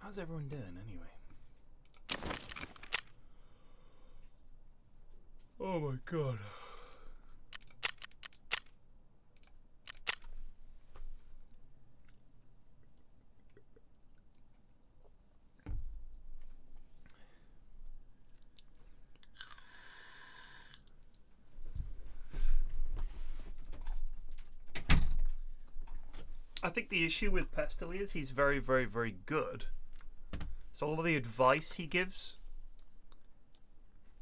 How's everyone doing anyway? Oh my god. I think the issue with Pestily is he's very, very, very good. So all of the advice he gives,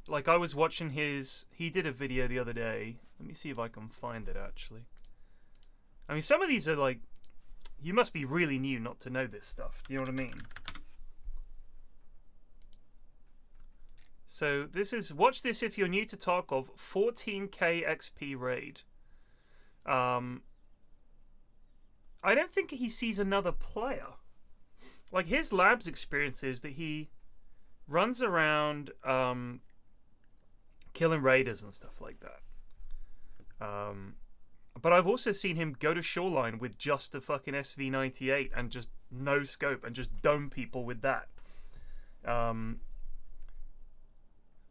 like I was watching he did a video the other day. Let me see if I can find it actually. I mean, some of these are like, you must be really new not to know this stuff. Do you know what I mean? So this is, watch this if you're new to Tarkov, 14k XP raid. I don't think he sees another player. Like, his labs experience is that he runs around killing raiders and stuff like that. But I've also seen him go to Shoreline with just a fucking SV98 and just no scope and just dome people with that.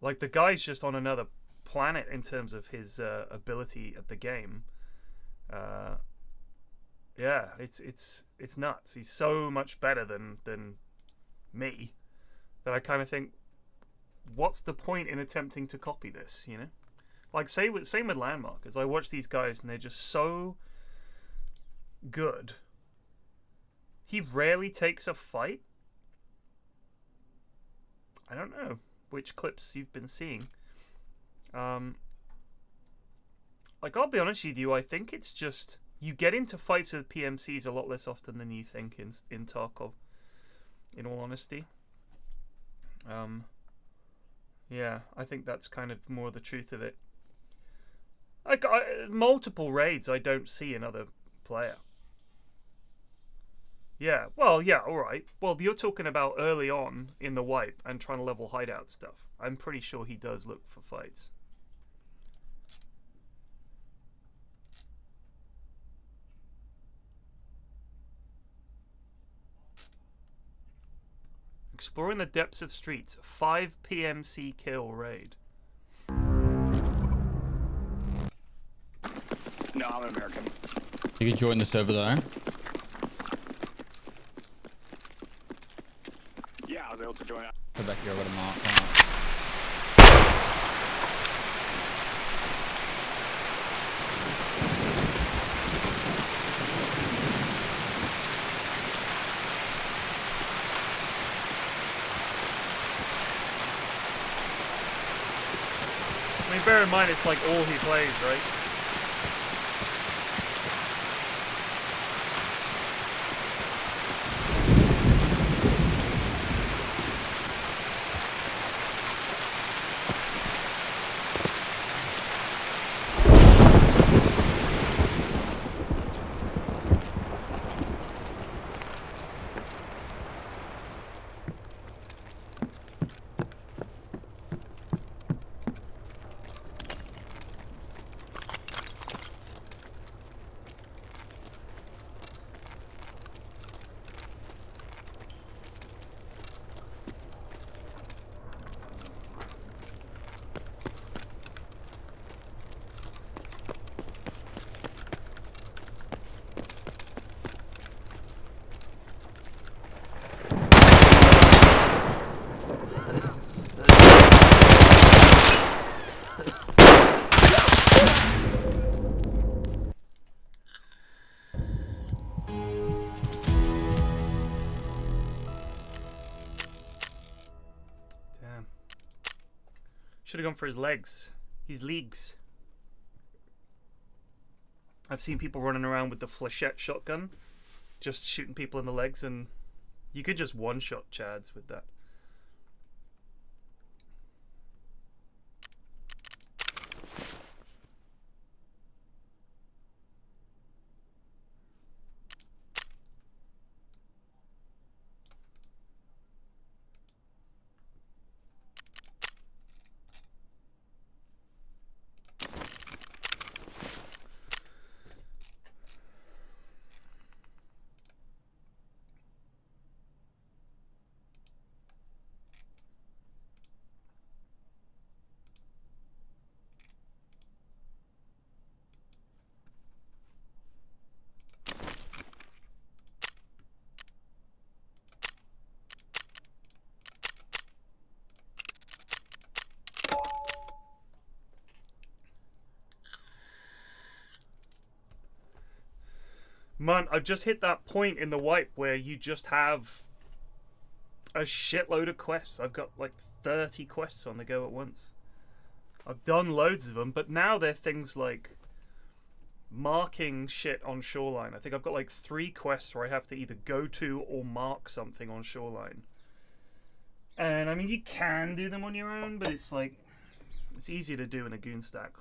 Like, the guy's just on another planet in terms of his ability at the game. Yeah, it's nuts. He's so much better than me that I kind of think, what's the point in attempting to copy this, you know? Like, same with Landmarkers. I watch these guys and they're just so good. He rarely takes a fight. I don't know which clips you've been seeing. Like, I'll be honest with you, I think it's just, you get into fights with PMCs a lot less often than you think in Tarkov, in all honesty. Yeah, I think that's kind of more the truth of it. Like, multiple raids I don't see another player. Yeah, well, yeah, alright. Well, you're talking about early on in the wipe and trying to level hideout stuff. I'm pretty sure he does look for fights. Exploring the depths of streets. 5 PMC kill raid. No, I'm an American. You can join the server though. Yeah, I was able to join. Go back here, I've got a mark. I mean, bear in mind it's like all he plays, right? Should have gone for his legs. His legs. I've seen people running around with the flechette shotgun, just shooting people in the legs, and you could just one-shot Chads with that. Man, I've just hit that point in the wipe where you just have a shitload of quests. I've got like 30 quests on the go at once. I've done loads of them, but now they're things like marking shit on shoreline. I think I've got like 3 quests where I have to either go to or mark something on shoreline. And I mean, you can do them on your own, but it's like, it's easier to do in a goon stack.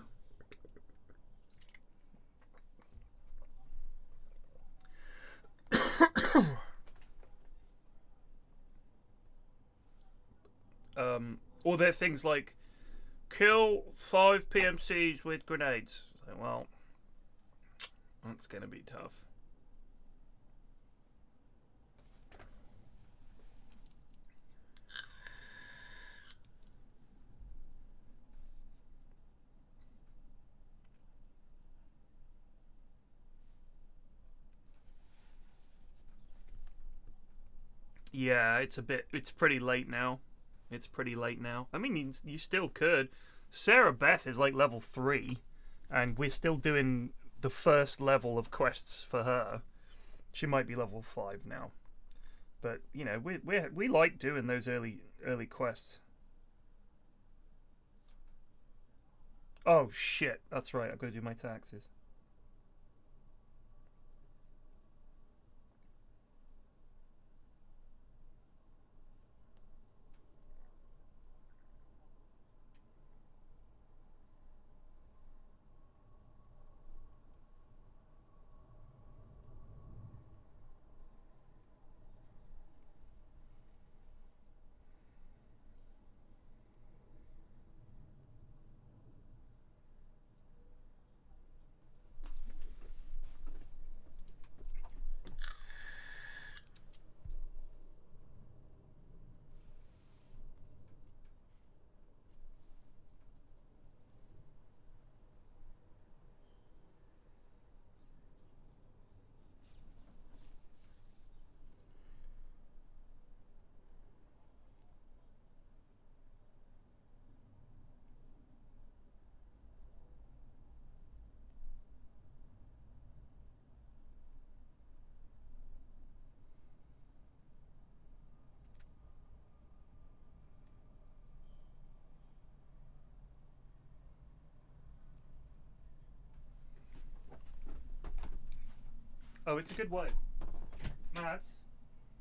Or they're things like kill 5 PMCs with grenades. Like, well, that's gonna be tough. Yeah, it's pretty late now. It's pretty late now. I mean, you still could. Sarah Beth is like level 3, and we're still doing the first level of quests for her. She might be level 5 now, but you know, we like doing those early quests. Oh shit, that's right. I've got to do my taxes. Oh, it's a good wipe. Mads,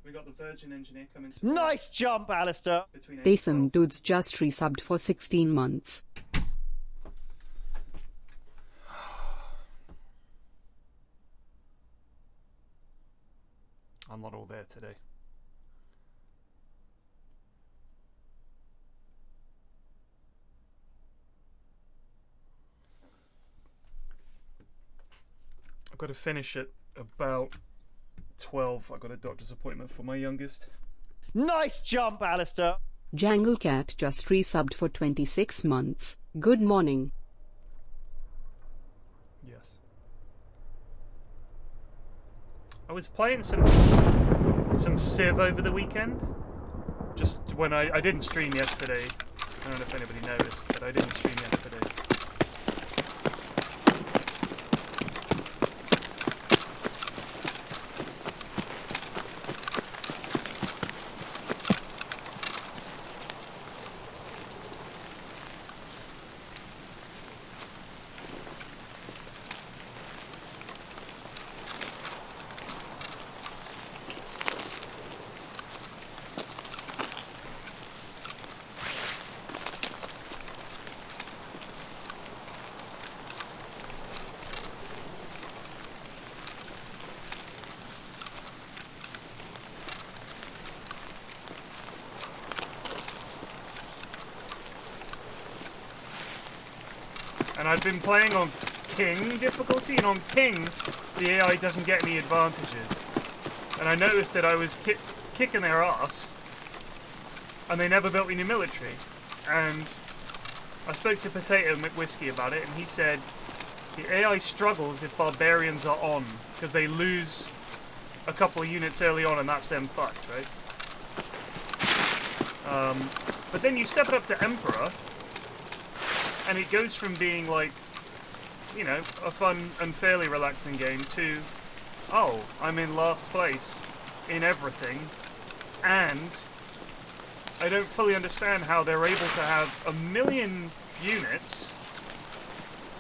we got the Virgin engineer coming to... Nice jump, Alistair! Some dudes just resubbed for 16 months. I'm not all there today. I've got to finish at about 12. I've got a doctor's appointment for my youngest. Nice jump, Alistair! Jangle Cat just resubbed for 26 months. Good morning. Yes. I was playing some Civ over the weekend. Just when I didn't stream yesterday. I don't know if anybody noticed, but I didn't stream yesterday. And I've been playing on King difficulty, and on King, the AI doesn't get any advantages. And I noticed that I was kicking their ass, and they never built me new military. And I spoke to Potato McWhiskey about it, and he said the AI struggles if barbarians are on, because they lose a couple of units early on, and that's them fucked, right? But then you step it up to Emperor, and it goes from being like, you know, a fun and fairly relaxing game to oh, I'm in last place in everything, and I don't fully understand how they're able to have 1 million units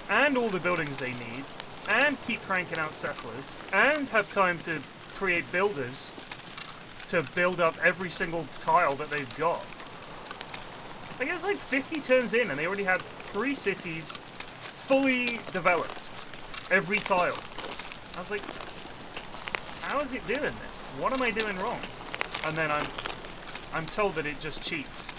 and all the buildings they need and keep cranking out settlers and have time to create builders to build up every single tile that they've got. I guess like 50 turns in and they already had 3 cities fully developed. Every tile. I was like, how is it doing this? What am I doing wrong? And then I'm told that it just cheats.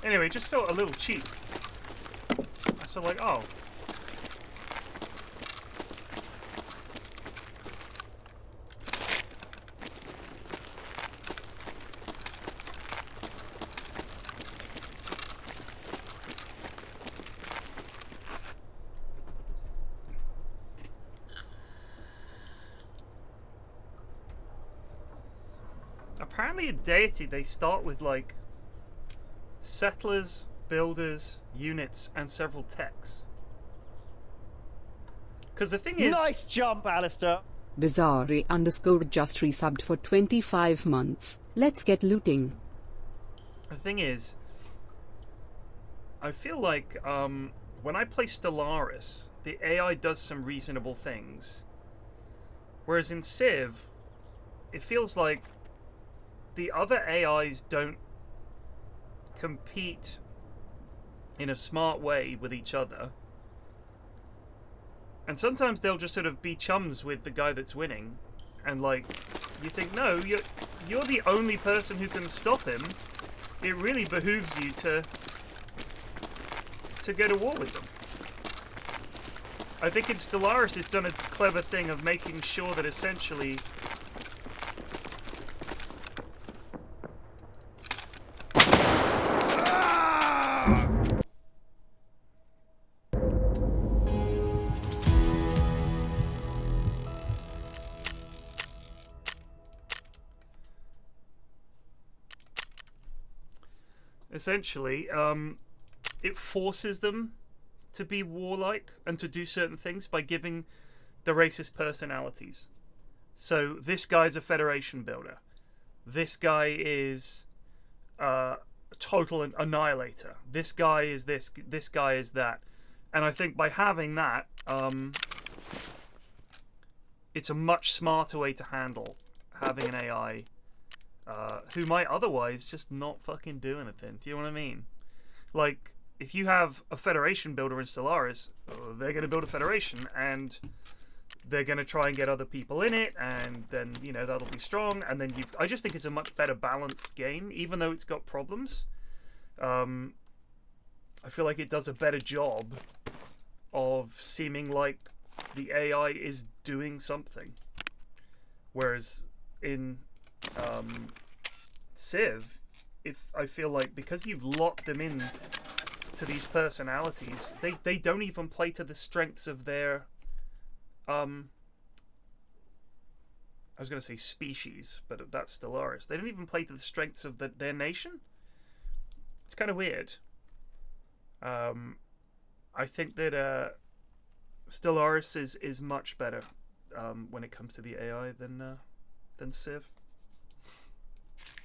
Anyway, it just felt a little cheap. So like, oh. Apparently a deity, they start with like settlers, builders, units, and several techs. Because the thing is... Nice jump, Alistair. Bizarre underscore just resubbed for 25 months. Let's get looting. The thing is, I feel like when I play Stellaris, the AI does some reasonable things. Whereas in Civ, it feels like the other AIs don't compete in a smart way with each other, and sometimes they'll just sort of be chums with the guy that's winning, and like you think, no, you're the only person who can stop him. It really behooves you to go to war with them. I think in Stellaris it's done a clever thing of making sure that essentially essentially, it forces them to be warlike and to do certain things by giving the racist personalities. So this guy's a Federation builder. This guy is a total annihilator. This guy is this. This guy is that. And I think by having that, it's a much smarter way to handle having an AI who might otherwise just not fucking do anything. Do you know what I mean? Like, if you have a Federation builder in Stellaris, they're going to build a Federation, and they're going to try and get other people in it, and then, you know, that'll be strong. And then I just think it's a much better balanced game, even though it's got problems. I feel like it does a better job of seeming like the AI is doing something. Whereas in Civ, I feel like because you've locked them in to these personalities, they don't even play to the strengths of their I was going to say species, but that's Stellaris. They don't even play to the strengths of their nation. It's kind of weird. I think that Stellaris is much better when it comes to the AI than Civ.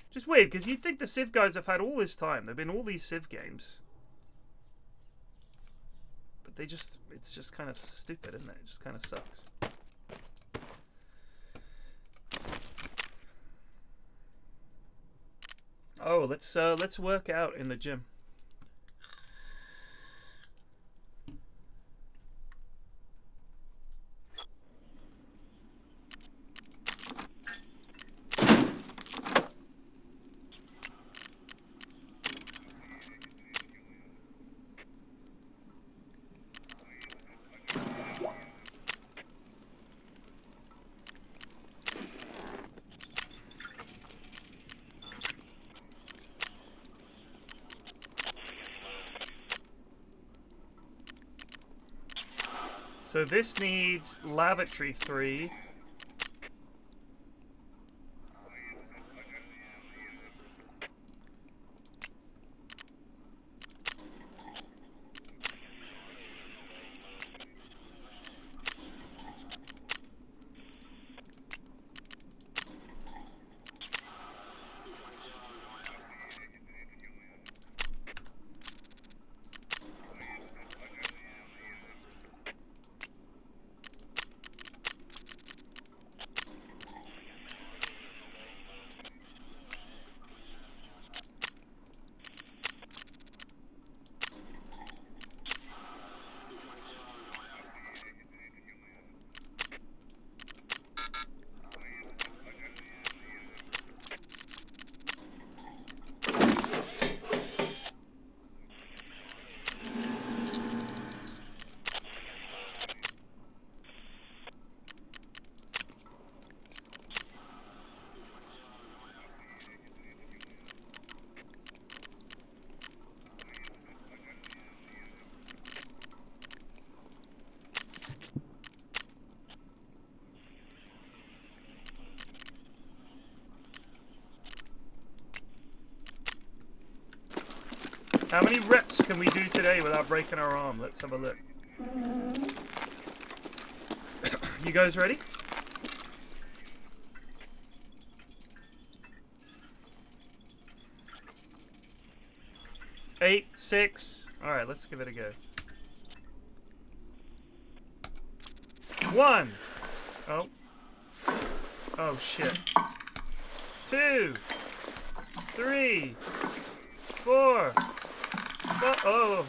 Just weird, because you'd think the Civ guys have had all this time. There've been all these Civ games. But it's just kind of stupid, isn't it? It just kind of sucks. Oh, let's work out in the gym. So this needs lavatory 3. How many reps can we do today without breaking our arm? Let's have a look. You guys ready? Eight, 6. Alright, let's give it a go. 1. Oh. Oh, shit. 2. 3. 4. Oh.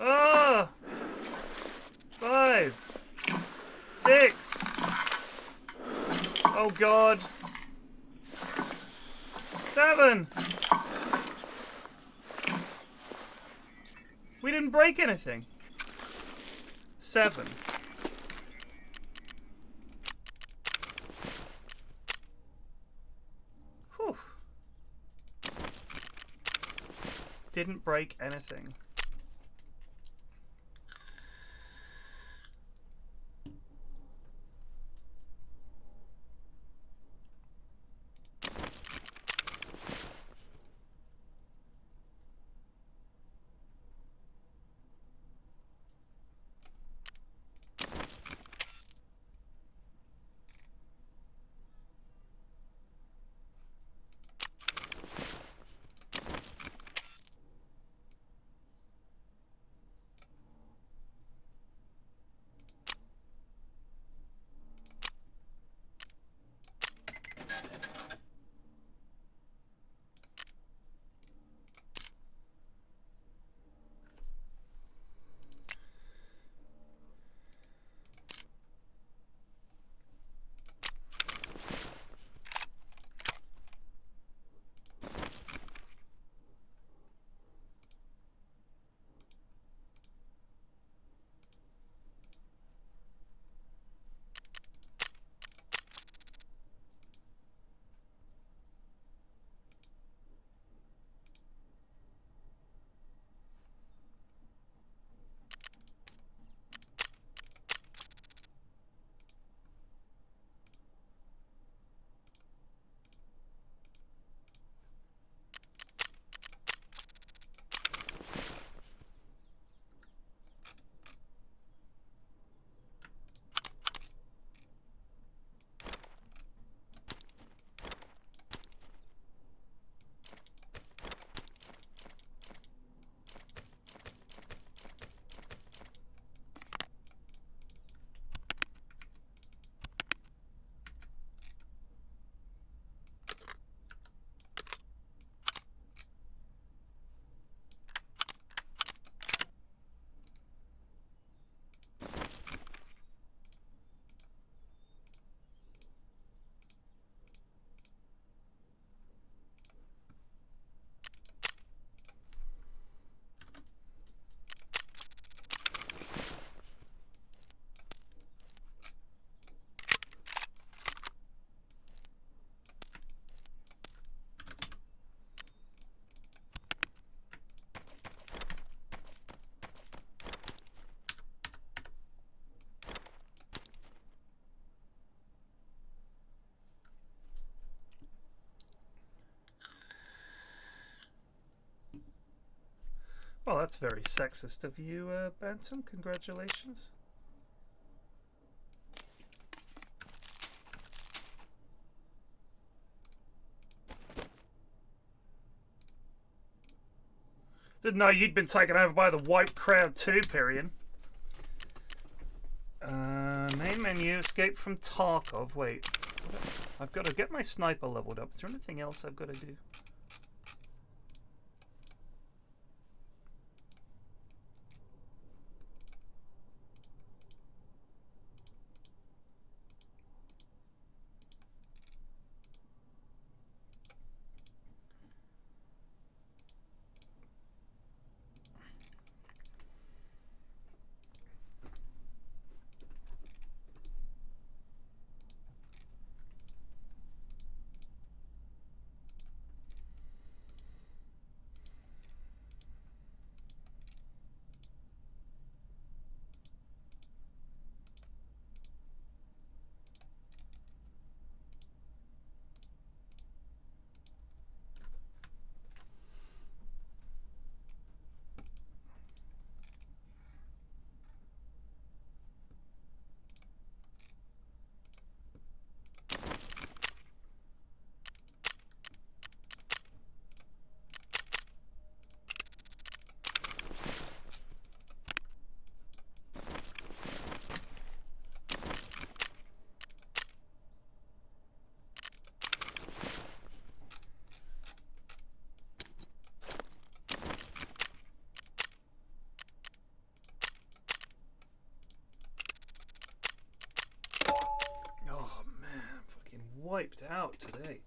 Oh. 5. 6. Oh, God. 7. We didn't break anything. 7. Whew. Didn't break anything. Well, that's very sexist of you, Bantam. Congratulations. Didn't know you'd been taken over by the white crowd too, Pyrian. Main menu, escape from Tarkov. Wait, I've got to get my sniper leveled up. Is there anything else I've got to do? Wiped out today.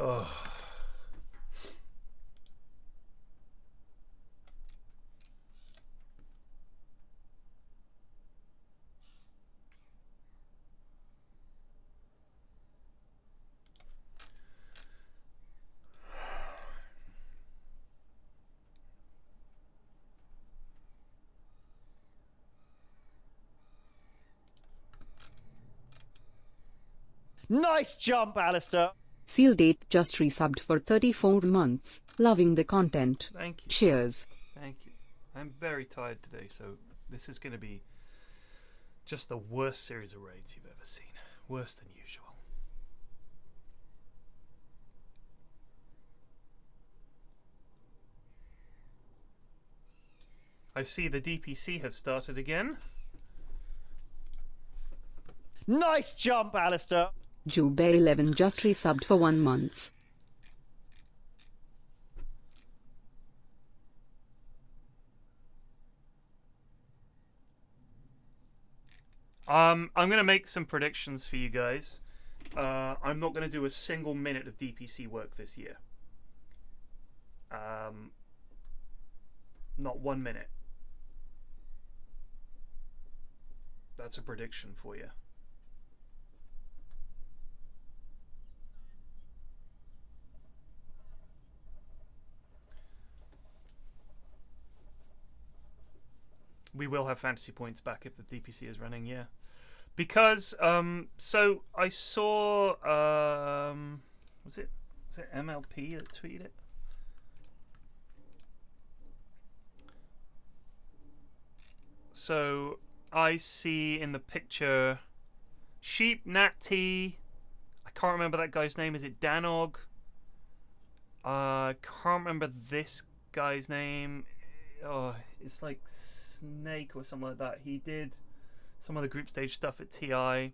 Ugh. Oh. Nice jump, Alistair. Seal Date just resubbed for 34 months. Loving the content. Thank you. Cheers. Thank you. I'm very tired today, so this is going to be just the worst series of raids you've ever seen. Worse than usual. I see the DPC has started again. Nice jump, Alistair. Jubear11 just resubbed for 1 month. I'm going to make some predictions for you guys. I'm not going to do a single minute of DPC work this year. Not 1 minute. That's a prediction for you. We will have fantasy points back if the DPC is running, yeah. Because so I saw was it MLP that tweeted it? So I see in the picture Sheep Natty. I can't remember that guy's name. Is it Danog? I can't remember this guy's name. Oh, it's like Snake or something like that. He did some of the group stage stuff at TI. I'm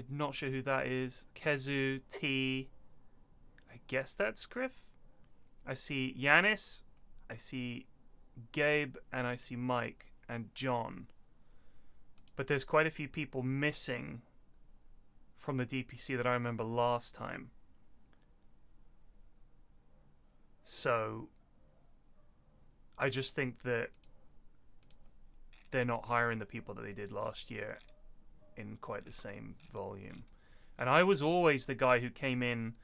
not sure who that is. Kezu, T. I guess that's Griff. I see Yanis, I see Gabe, and I see Mike and John. But there's quite a few people missing from the DPC that I remember last time. So I just think that they're not hiring the people that they did last year in quite the same volume. And I was always the guy who came in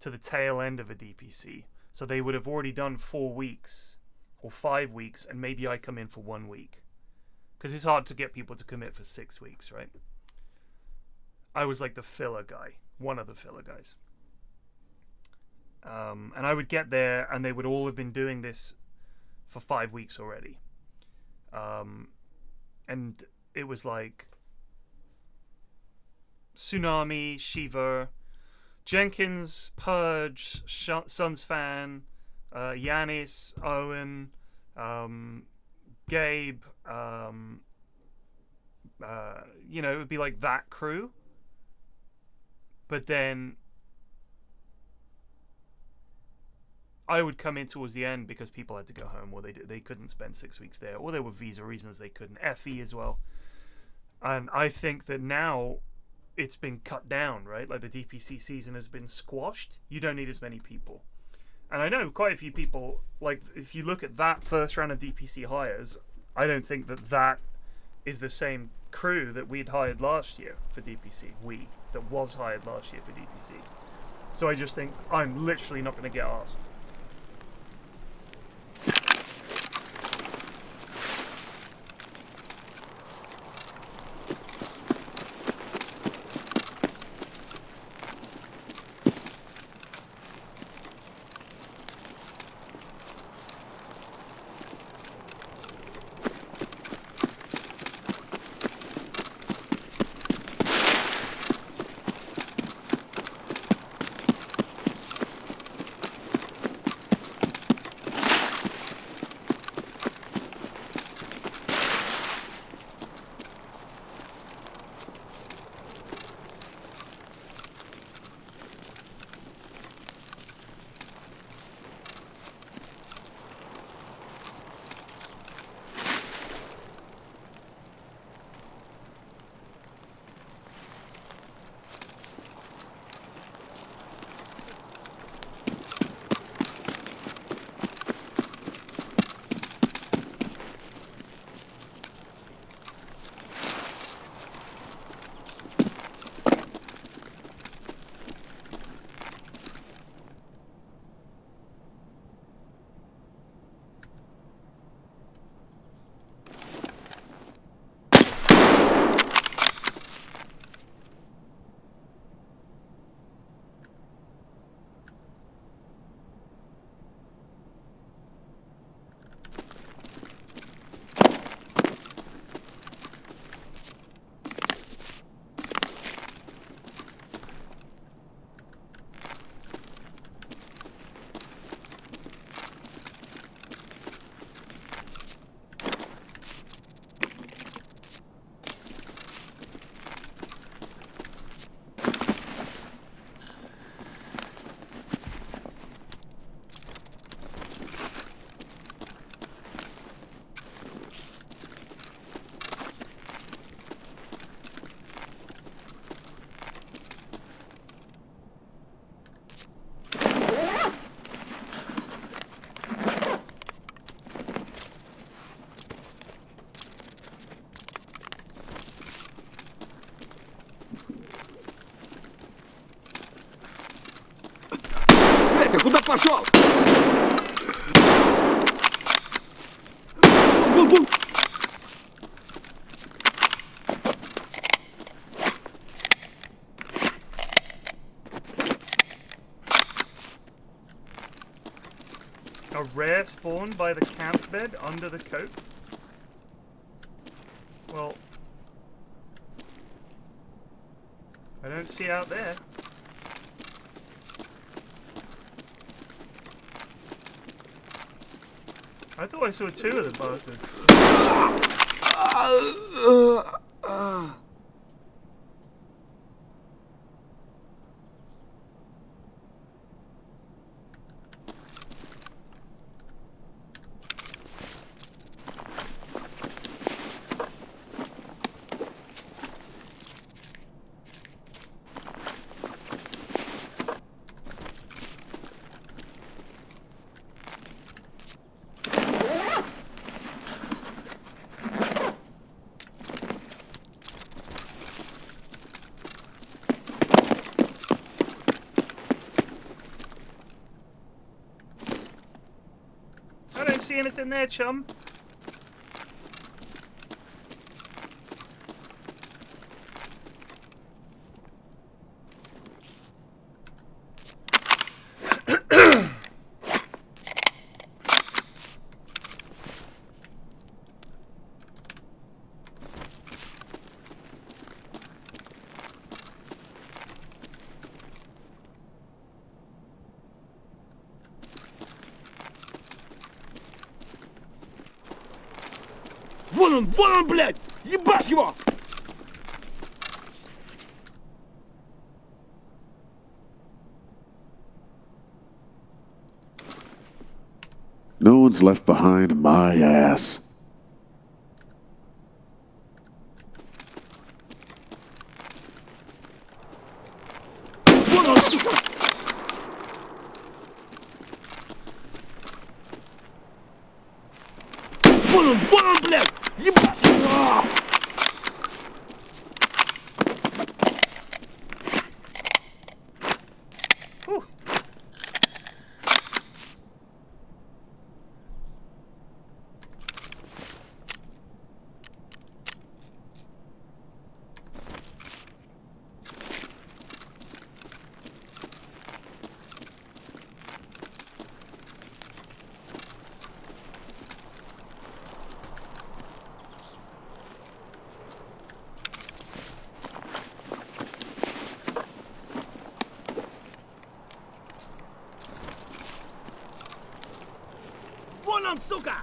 to the tail end of a DPC. So they would have already done 4 weeks or 5 weeks, and maybe I come in for 1 week. Because it's hard to get people to commit for 6 weeks, right? I was like the filler guy, one of the filler guys. And I would get there, and they would all have been doing this for 5 weeks already. And it was like Tsunami, Shiva, Jenkins, Purge, Suns Fan, Yanis, Owen, Gabe, you know, it would be like that crew. But then I would come in towards the end because people had to go home, or they couldn't spend 6 weeks there, or there were visa reasons they couldn't. FE as well. And I think that now it's been cut down, right? Like the DPC season has been squashed. You don't need as many people. And I know quite a few people, like if you look at that first round of DPC hires, I don't think that that is the same crew that we'd hired last year for DPC. That was hired last year for DPC. So I just think I'm literally not going to get asked. Ты куда пошел? A rare spawn by the camp bed under the coat? Well, I don't see out there. I thought I saw 2 of the bastards. see anything there, chum? Вон он, блядь! Ебать его! No one's left behind my ass. Вон он, сука! Вон он, блядь! Ебать его! Whew. Вон он, сука!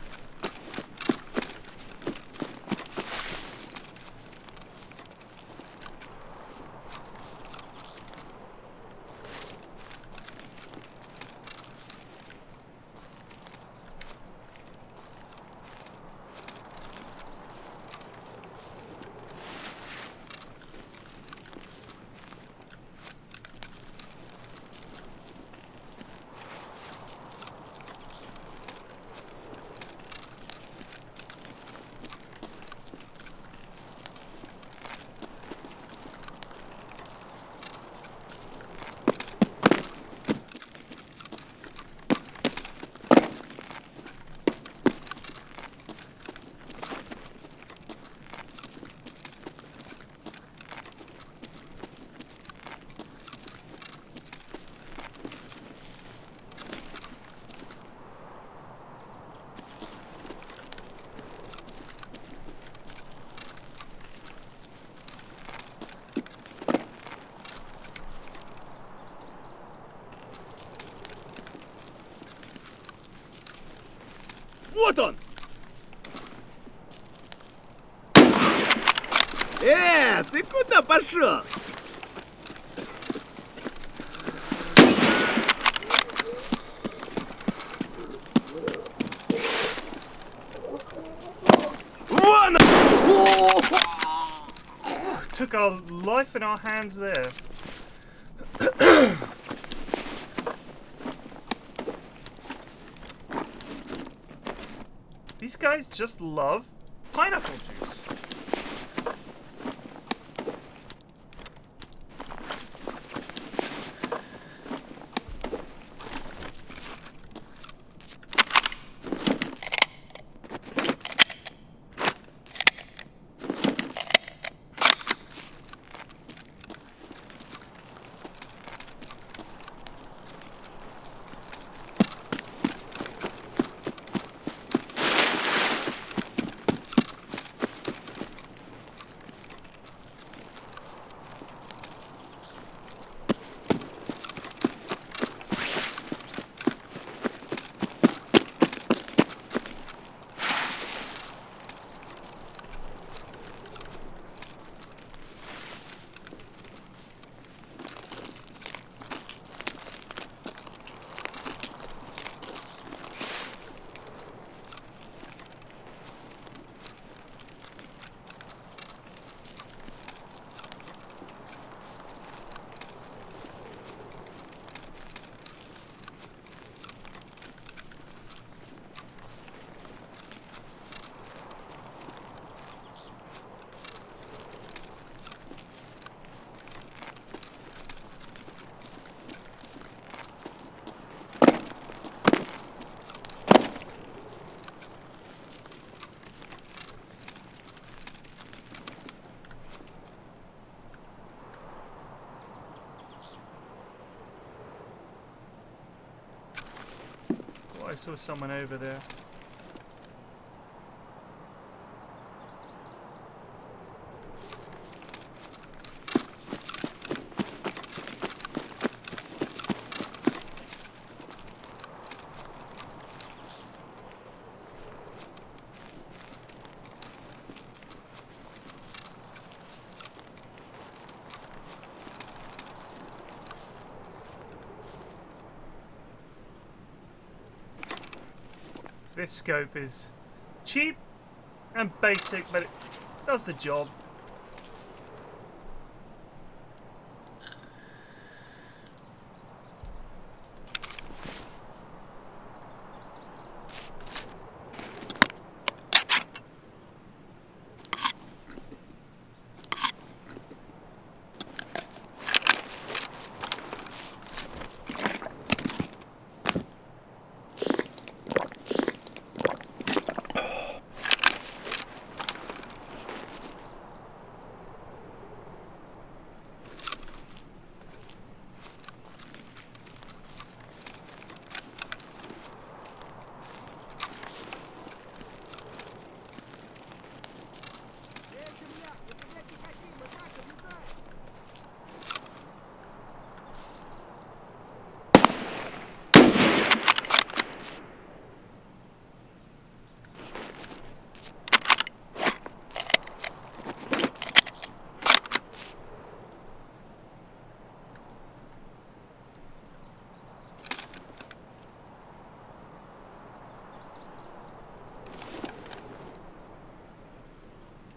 Вот он! Ты куда пошел? Вон он! Took our life in our hands there. These guys just love pineapple juice. I saw someone over there. This scope is cheap and basic, but it does the job.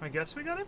I guess we got him?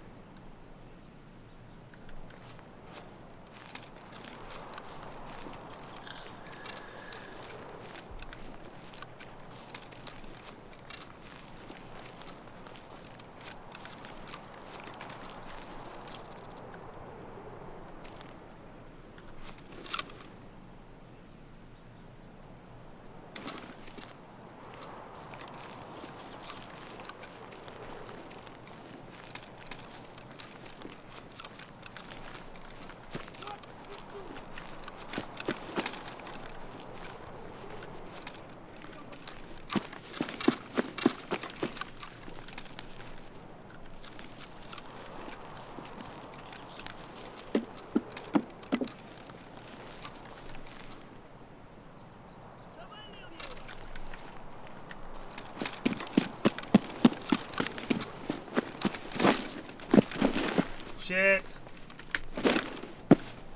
Shit.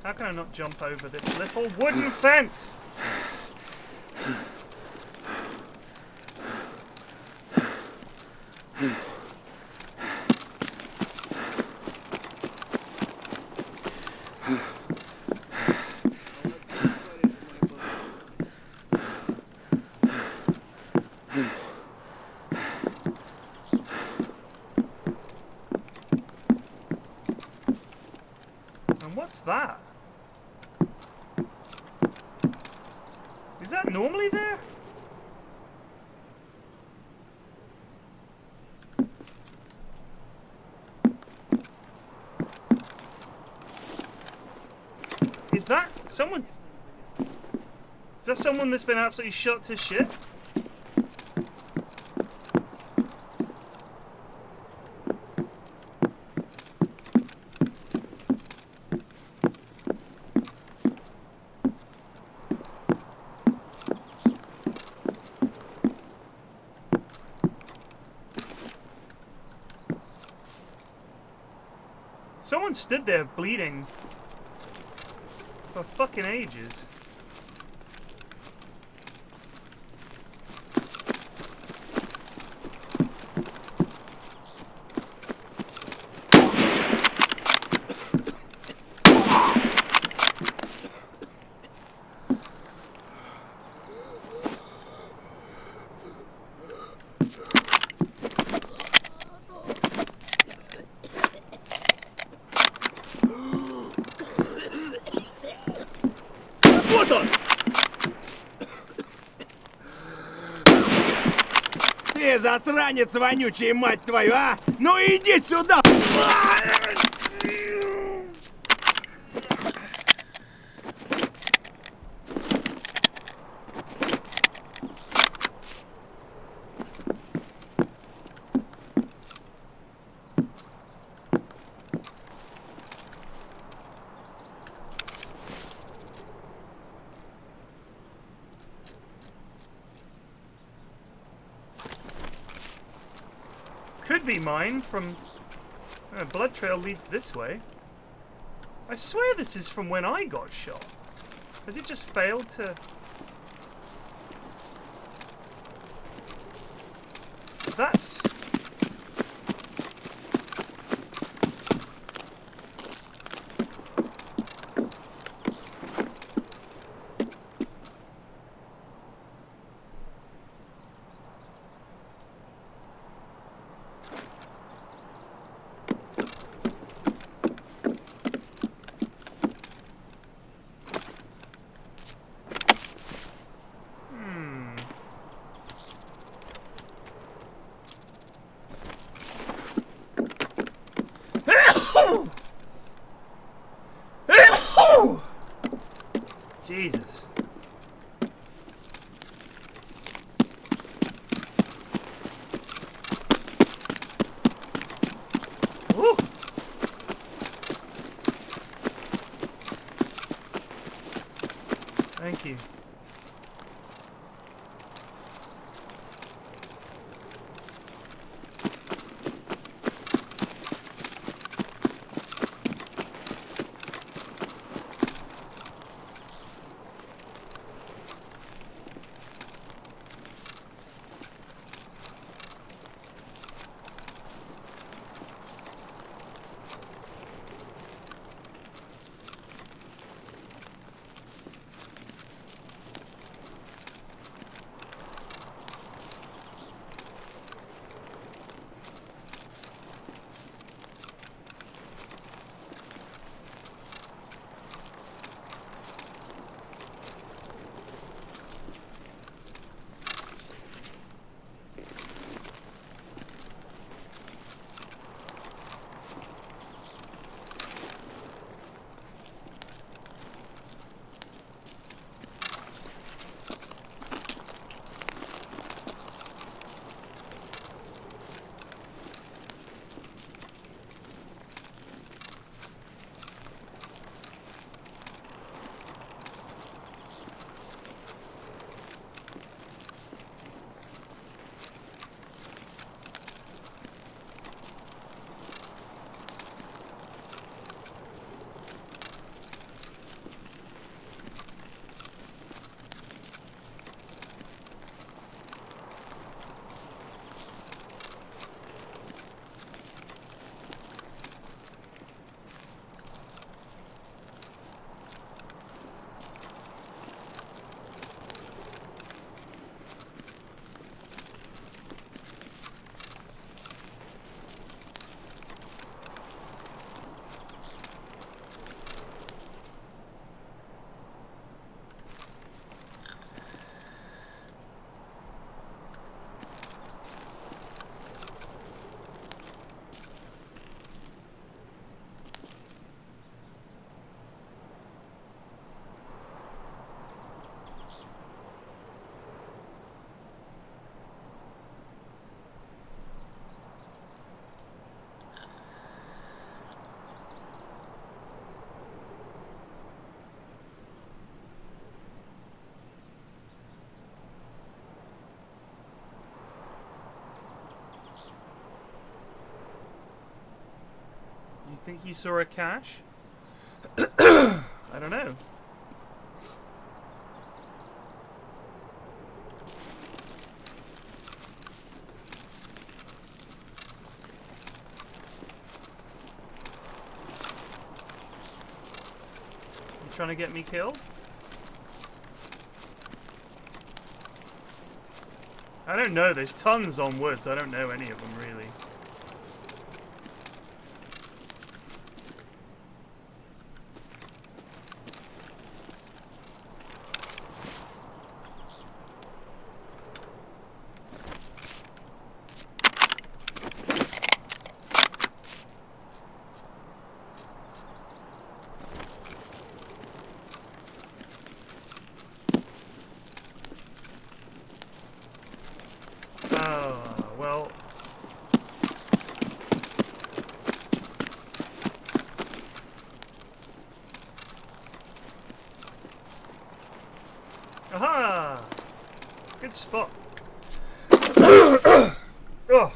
How can I not jump over this little wooden fence? What's that? Is that normally there? Is that someone's? Is that someone that's been absolutely shot to shit? Someone stood there bleeding for fucking ages. Вот он! Ты засранец вонючий, мать твою, а! Ну иди сюда! could be mine from... blood trail leads this way. I swear this is from when I got shot. Has it just failed to... So that's... Jesus. Woo. Thank you. Think you saw a cache? I don't know. You trying to get me killed? I don't know. There's tons on woods. I don't know any of them really. Well... Aha! Good spot. Oh.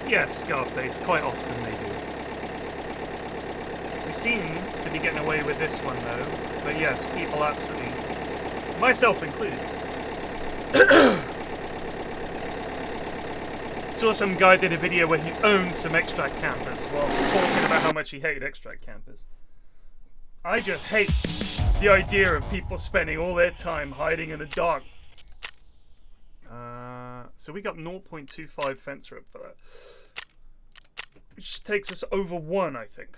Yes, Scarface, quite often they do. We seem to be getting away with this one though. But yes, people absolutely, myself included. Saw some guy did a video where he owned some extract campers whilst talking about how much he hated extract campers. I just hate the idea of people spending all their time hiding in the dark. So we got 0.25 fence rip for that. Which takes us over 1, I think.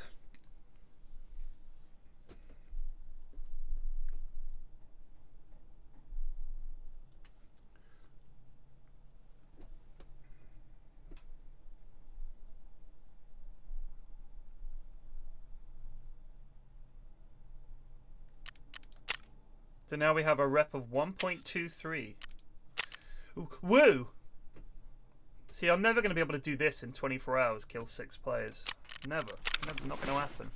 So now we have a rep of 1.23. Woo! See, I'm never going to be able to do this in 24 hours, kill 6 players. Never. Not going to happen.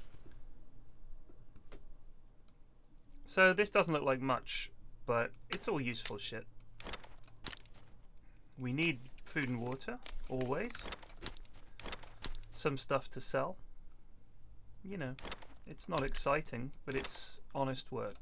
So this doesn't look like much, but it's all useful shit. We need food and water, always. Some stuff to sell. You know, it's not exciting, but it's honest work.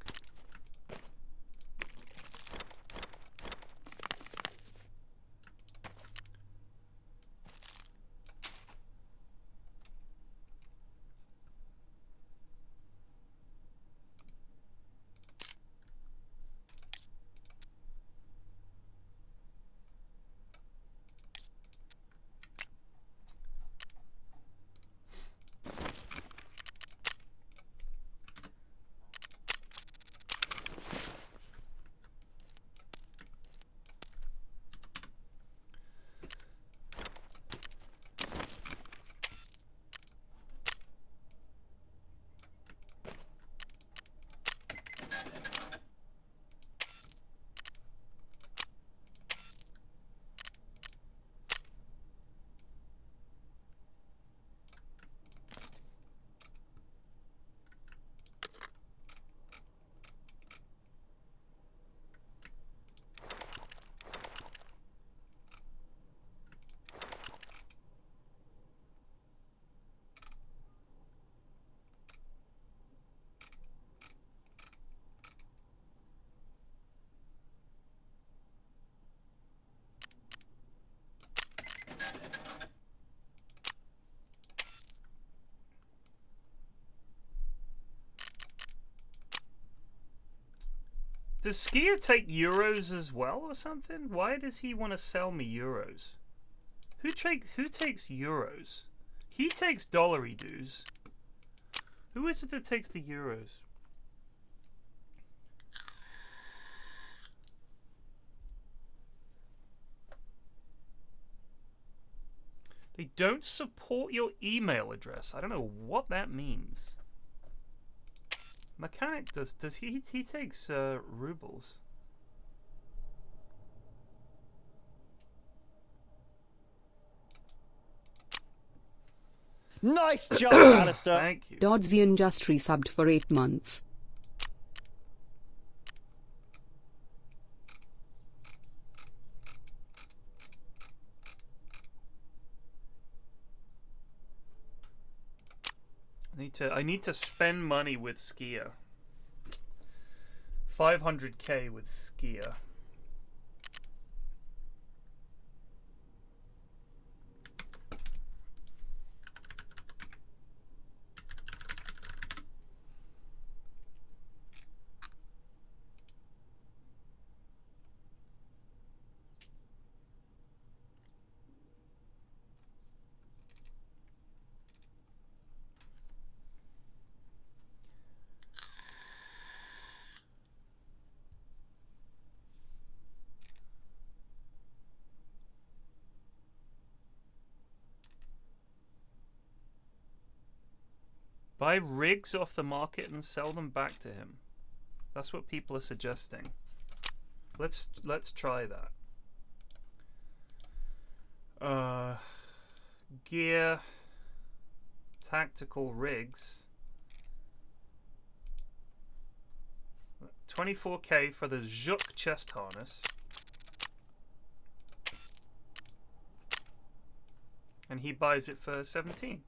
Does Skier take euros as well or something? Why does he want to sell me euros? Who takes euros? He takes dollary dues. Who is it that takes the euros? They don't support your email address. I don't know what that means. Mechanic does he takes rubles. Nice jump, Alistair. Thank you. Dodzian just resubbed for 8 months. I need to spend money with Skier. 500k with Skier. Buy rigs off the market and sell them back to him. That's what people are suggesting. Let's try that. Gear, tactical rigs. 24k for the Zhuk chest harness. and he buys it for 17.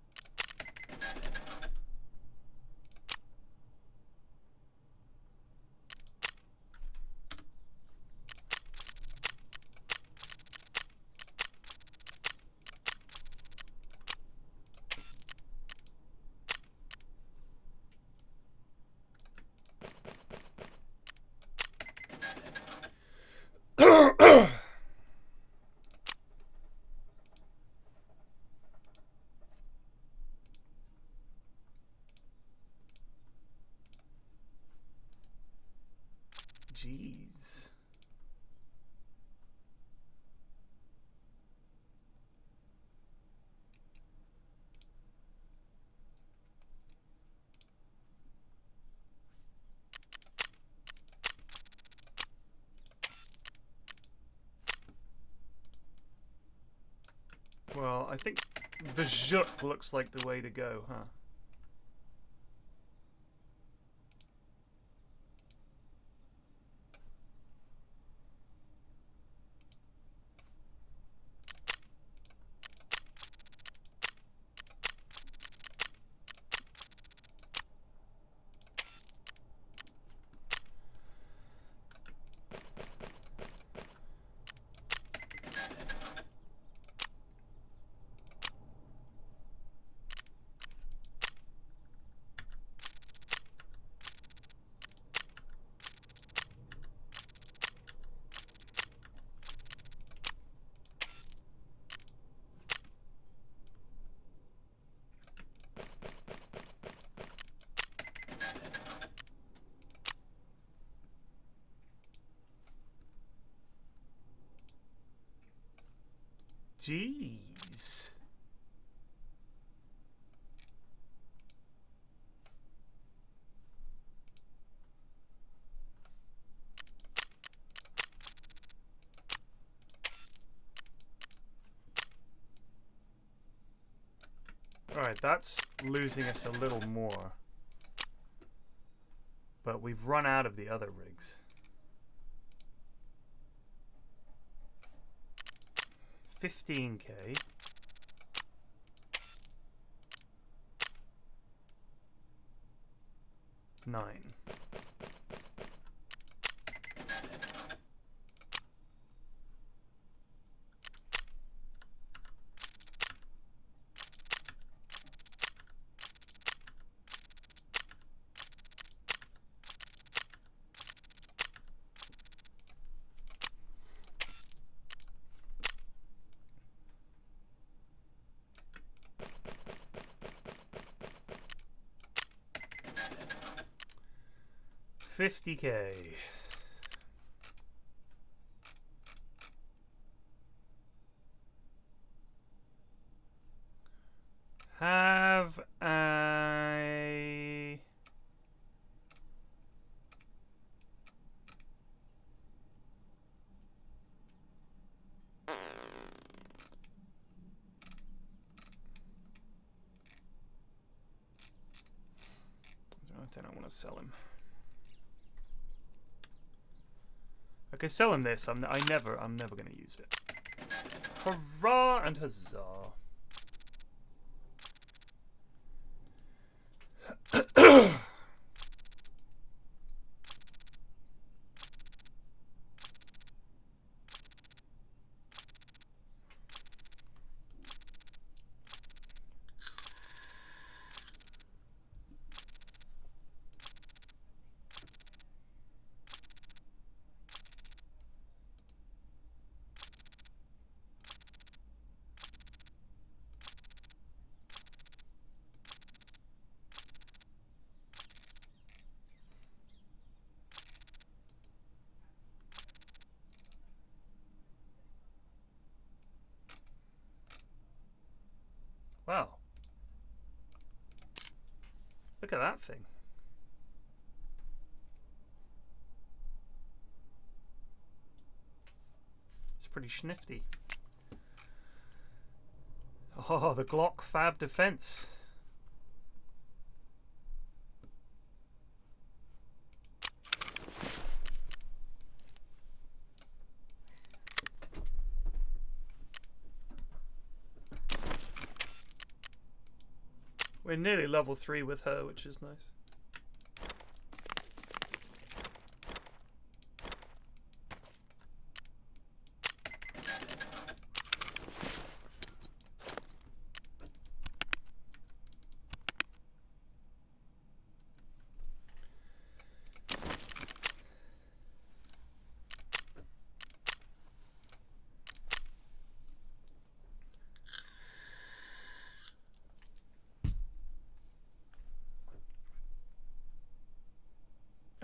Jeez. Well, I think the Juk looks like the way to go, huh? Jeez. Alright, that's losing us a little more. But we've run out of the other rigs. 15k. Nine. $50K. Have I... I don't want to sell him. Okay, sell him this. I'm never going to use it. Hurrah and huzzah. Wow. Look at that thing. It's pretty schnifty. Oh, the Glock Fab Defense. We're nearly level 3 with her, which is nice.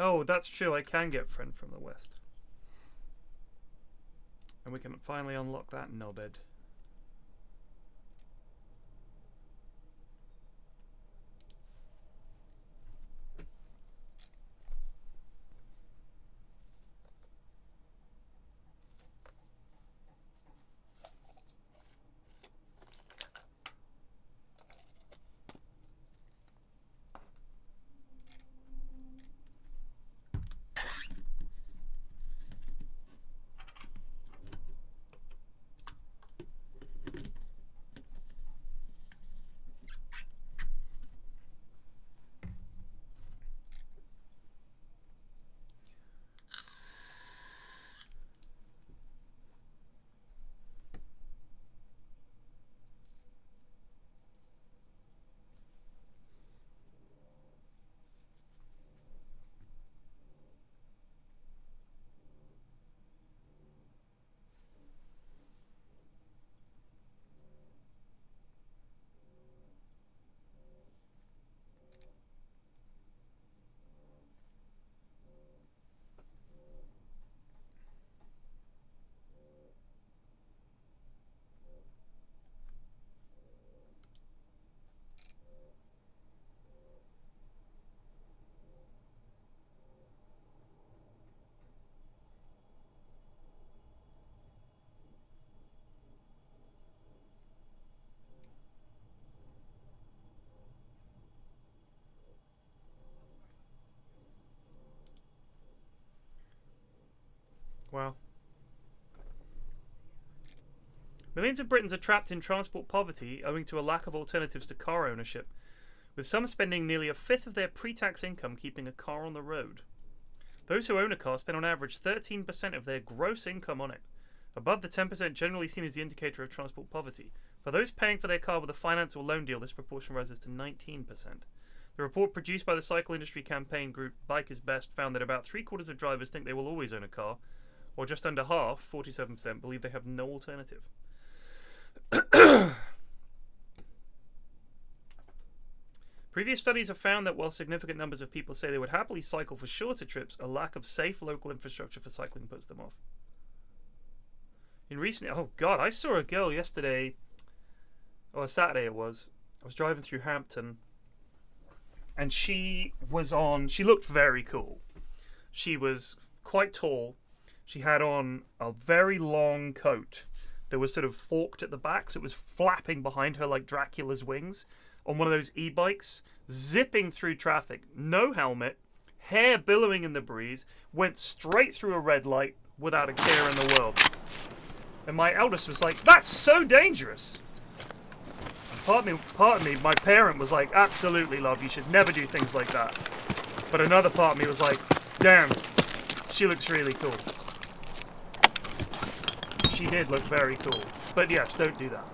Oh, that's true. I can get friend from the west. And we can finally unlock that knobhead. Wow. Millions of Britons are trapped in transport poverty owing to a lack of alternatives to car ownership, with some spending nearly a fifth of their pre-tax income keeping a car on the road. Those who own a car spend on average 13% of their gross income on it, above the 10% generally seen as the indicator of transport poverty. For those paying for their car with a finance or loan deal, this proportion rises to 19%. The report produced by the cycle industry campaign group Bike is Best found that about 3/4 of drivers think they will always own a car, or just under half, 47%, believe they have no alternative. Previous studies have found that while significant numbers of people say they would happily cycle for shorter trips, a lack of safe local infrastructure for cycling puts them off. Oh god, I saw a girl yesterday, or Saturday it was. I was driving through Hampton, and she looked very cool. She was quite tall. She had on a very long coat that was sort of forked at the back, so it was flapping behind her like Dracula's wings, on one of those e-bikes, zipping through traffic, no helmet, hair billowing in the breeze, went straight through a red light without a care in the world. And my eldest was like, "That's so dangerous." And part of me, my parent was like, "Absolutely, love, you should never do things like that." But another part of me was like, "Damn, she looks really cool." She did look very cool. But yes, don't do that.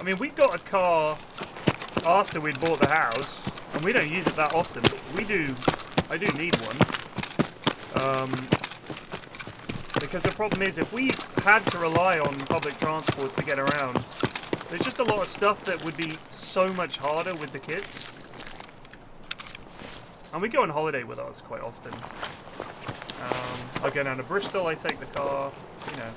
I mean, we got a car after we'd bought the house, and we don't use it that often, but I do need one. Because the problem is, if we had to rely on public transport to get around, there's just a lot of stuff that would be so much harder with the kids. And we go on holiday with us quite often. I go down to Bristol, I take the car, you know.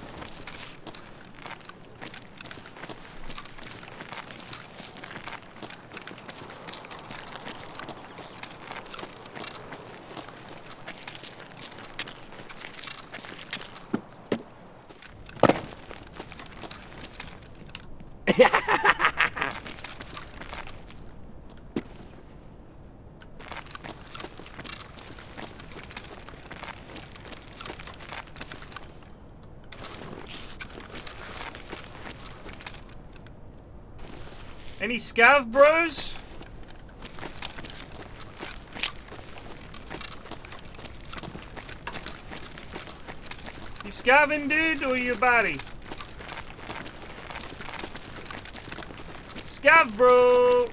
Any scav bros? You scavving, dude, or you a baddie? Scav, bro!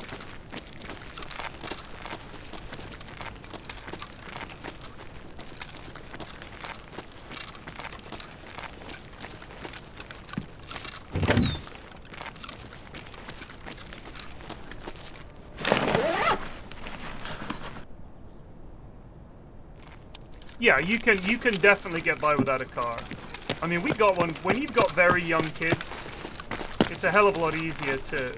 Yeah, you can definitely get by without a car. I mean, we got one. When you've got very young kids, it's a hell of a lot easier to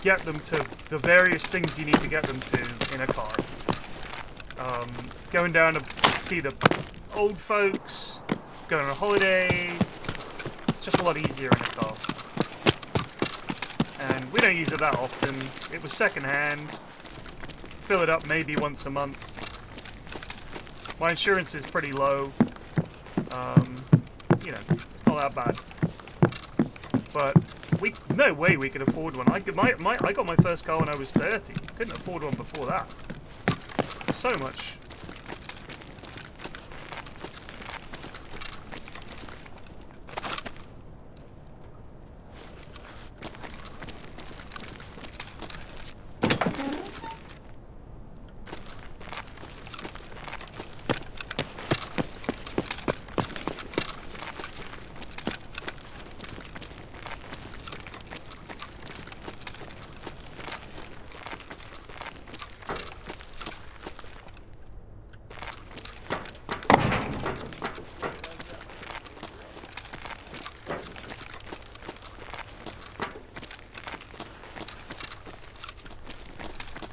get them to the various things you need to get them to in a car. Going down to see the old folks, going on a holiday, it's just a lot easier in a car. And we don't use it that often. It was secondhand. Fill it up maybe once a month. My insurance is pretty low. You know, it's not that bad. But no way we could afford one. I got my first car when I was 30. Couldn't afford one before that. So much.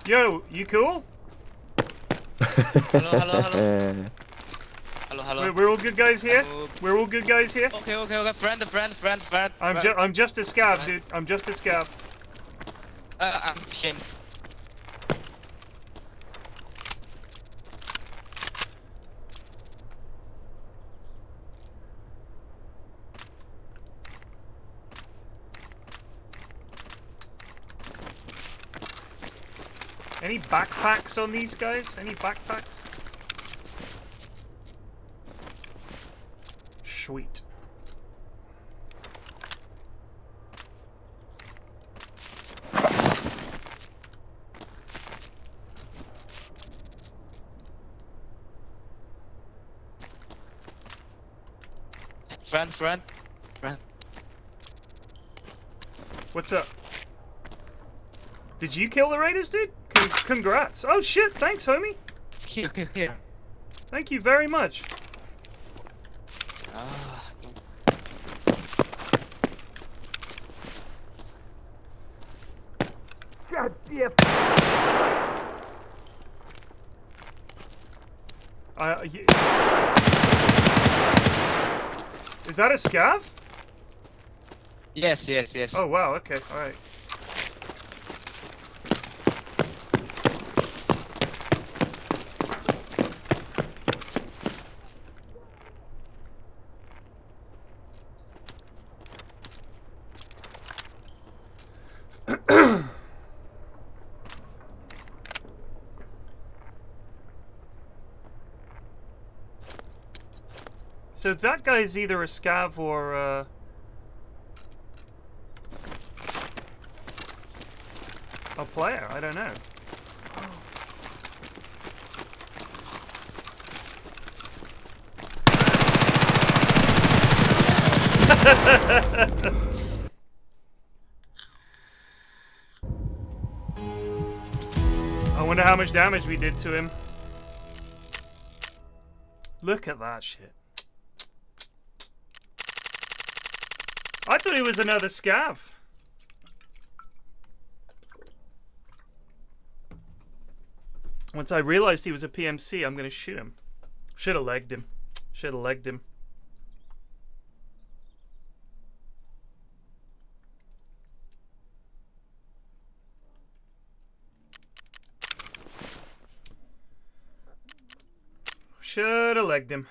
Yo, you cool? Hello. Hello. We're all good guys here? We're all good guys here? Okay. Friend. I'm just a scav, dude. I'm just a scav. I'm him. Any backpacks on these guys? Any backpacks? Sweet. Friend. What's up? Did you kill the raiders, dude? Congrats. Oh shit, thanks, homie. Here. Thank you very much. God damn. Is that a scav? Yes. Oh wow, okay, alright. So that guy's either a scav or a player, I don't know. I wonder how much damage we did to him. Look at that shit. I thought he was another scav. Once I realized he was a PMC, I'm gonna shoot him. Should have legged him. Should have legged him. Should have legged him.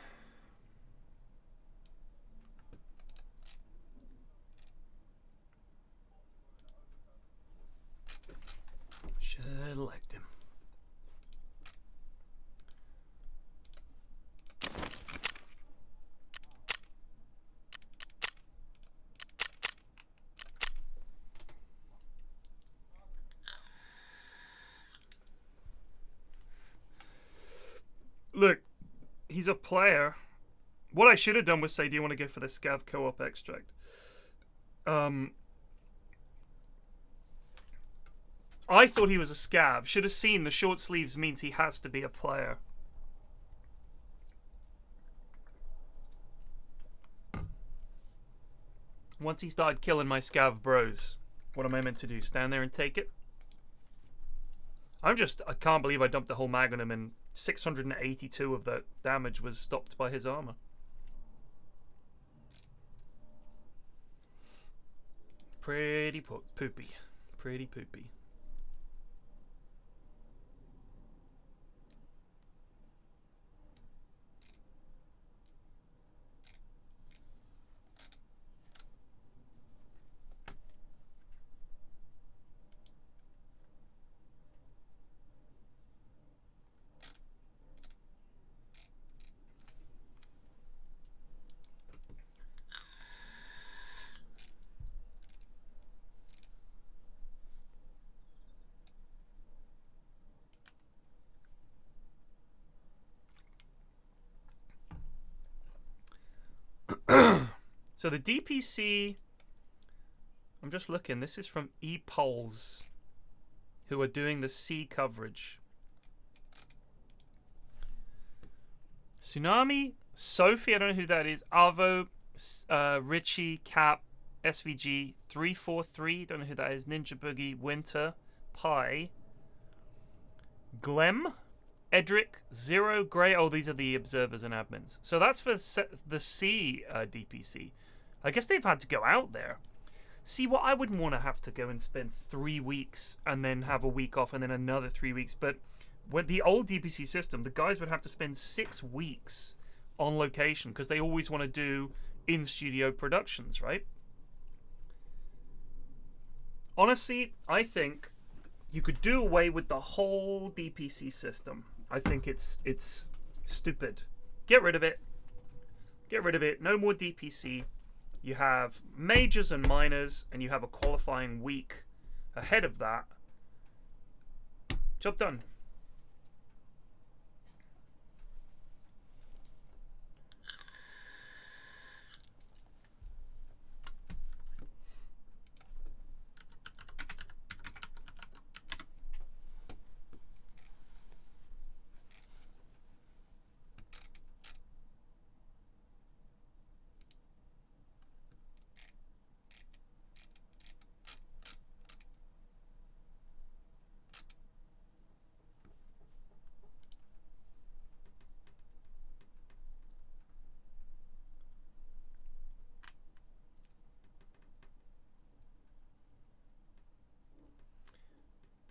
Should have legged him. Look, he's a player. What I should have done was say, do you want to go for the Scav co-op extract? I thought he was a Scav. Should have seen the short sleeves means he has to be a player. Once he started killing my Scav bros, what am I meant to do? Stand there and take it? I can't believe I dumped the whole mag on him and 682 of that damage was stopped by his armor. Pretty poopy. Pretty poopy. So the DPC, I'm just looking, this is from ePolls, who are doing the C coverage. Tsunami, Sophie, I don't know who that is, Arvo, Richie, Cap, SVG, 343, don't know who that is, Ninja Boogie, Winter, Pi, Glem, Edric, Zero, Grey. Oh, these are the observers and admins. So that's for the C DPC. I guess they've had to go out there. See, what I wouldn't want to have to go and spend 3 weeks and then have a week off and then another 3 weeks. But with the old DPC system, the guys would have to spend 6 weeks on location because they always want to do in-studio productions, right? Honestly, I think you could do away with the whole DPC system. I think it's stupid. Get rid of it. Get rid of it. No more DPC. You have majors and minors, and you have a qualifying week ahead of that. Job done.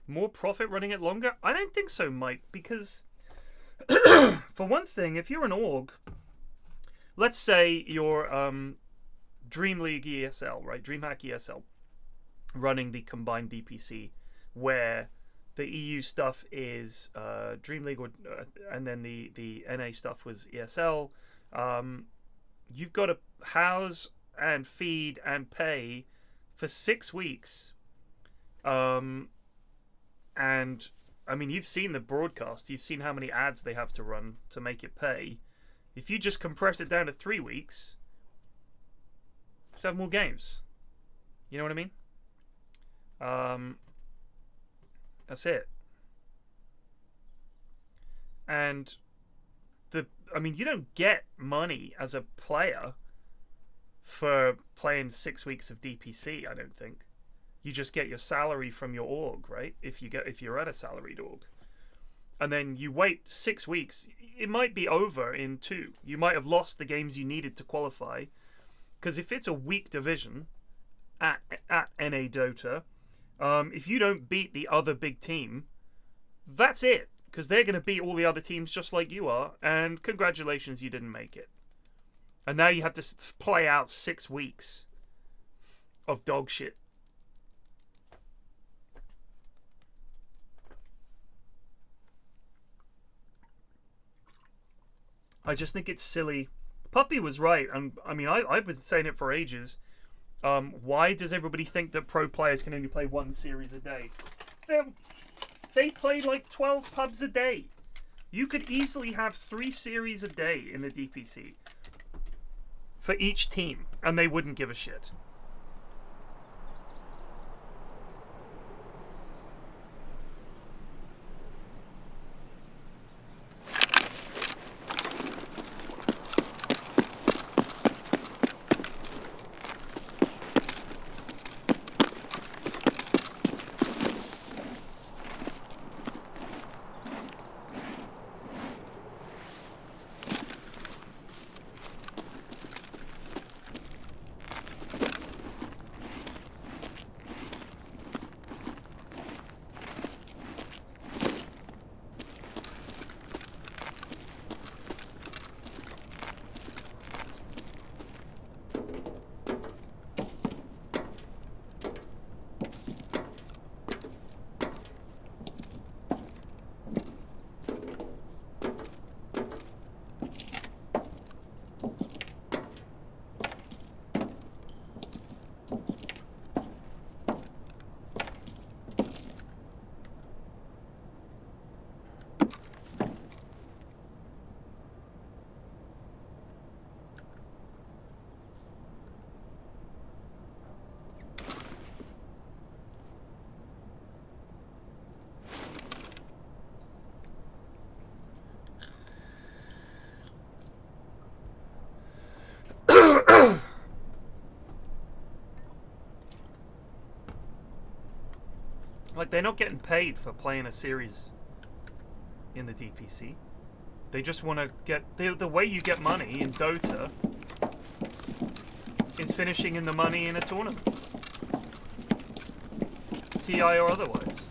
More profit running it longer? I don't think so, Mike, because for one thing, if you're an org, let's say you're Dream League ESL, right? DreamHack ESL, running the combined DPC, where the EU stuff is Dream League, and then the NA stuff was ESL. You've got to house and feed and pay for 6 weeks. And I mean, you've seen the broadcast, you've seen how many ads they have to run to make it pay. If you just compress it down to 3 weeks, 7 more games. You know what I mean? That's it. And I mean, you don't get money as a player for playing 6 weeks of DPC, I don't think. You just get your salary from your org, right? If you're at a salaried org. And then you wait 6 weeks. It might be over in 2. You might have lost the games you needed to qualify. Because if it's a weak division at NA Dota, if you don't beat the other big team, that's it. Because they're going to beat all the other teams just like you are, and congratulations, you didn't make it. And now you have to play out 6 weeks of dog shit. I just think it's silly. Puppy was right, and I mean, I've been saying it for ages. Why does everybody think that pro players can only play 1 series a day? They play like 12 pubs a day. You could easily have 3 series a day in the DPC for each team, and they wouldn't give a shit. Like, they're not getting paid for playing a series in the DPC. They just want to get... The way you get money in Dota is finishing in the money in a tournament. TI or otherwise.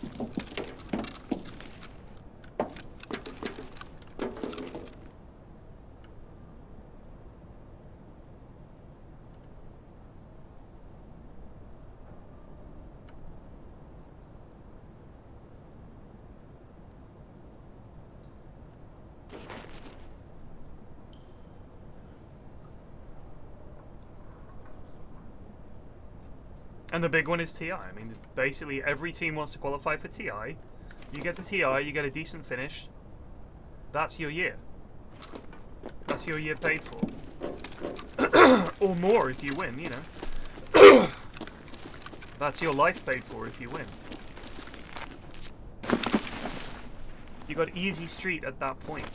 And the big one is TI. I mean, basically every team wants to qualify for TI. You get to TI, you get a decent finish. That's your year. That's your year paid for. Or more if you win, you know. That's your life paid for if you win. You got easy street at that point.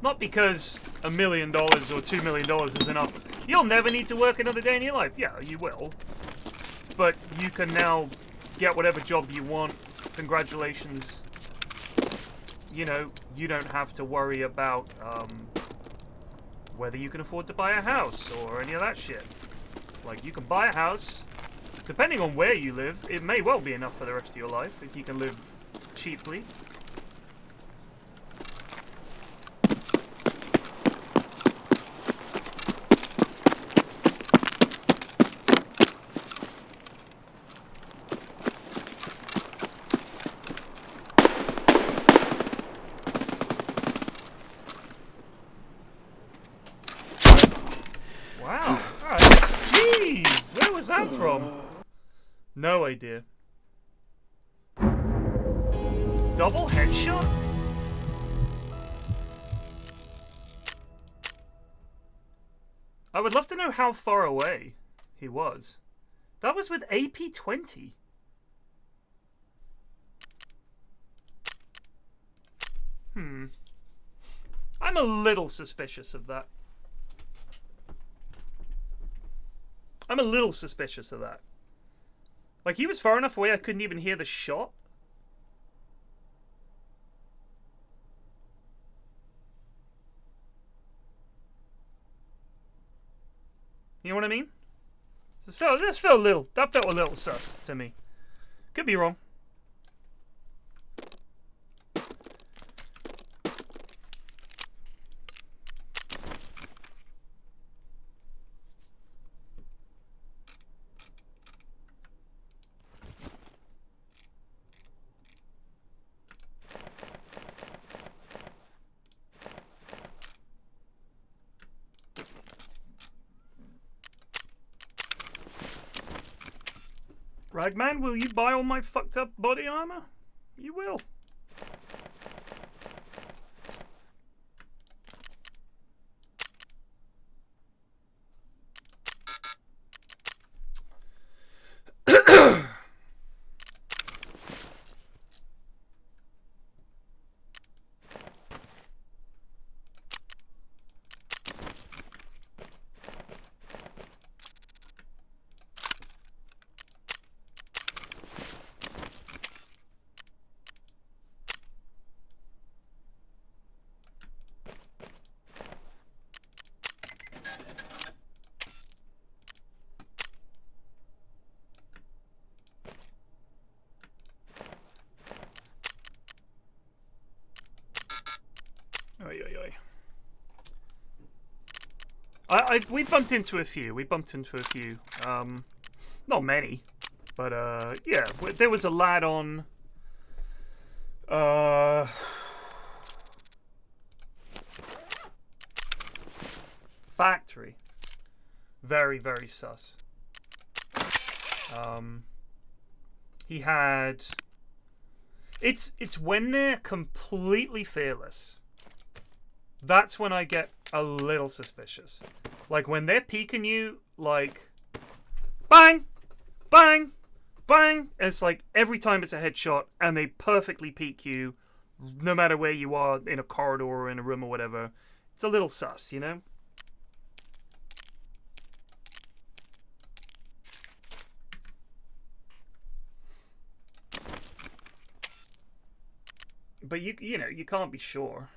Not because $1 million or $2 million is enough. You'll never need to work another day in your life. Yeah, you will. But you can now get whatever job you want. Congratulations. You know, you don't have to worry about whether you can afford to buy a house or any of that shit. Like, you can buy a house. Depending on where you live, it may well be enough for the rest of your life if you can live cheaply. Wow. Alright. Jeez! Where was that from? No idea. Double headshot? I would love to know how far away he was. That was with AP-20. I'm a little suspicious of that. I'm a little suspicious of that. Like, he was far enough away I couldn't even hear the shot. You know what I mean? This felt a little, that felt a little sus to me. Could be wrong. Ragman, will you buy all my fucked up body armor? You will. We bumped into a few. Not many, but yeah. There was a lad on. Factory. Very, very sus. He had. It's when they're completely fearless. That's when I get a little suspicious. Like when they're peeking you, like bang, bang, bang. And it's like every time it's a headshot, and they perfectly peek you, no matter where you are in a corridor or in a room or whatever. It's a little sus, you know. But you know, you can't be sure.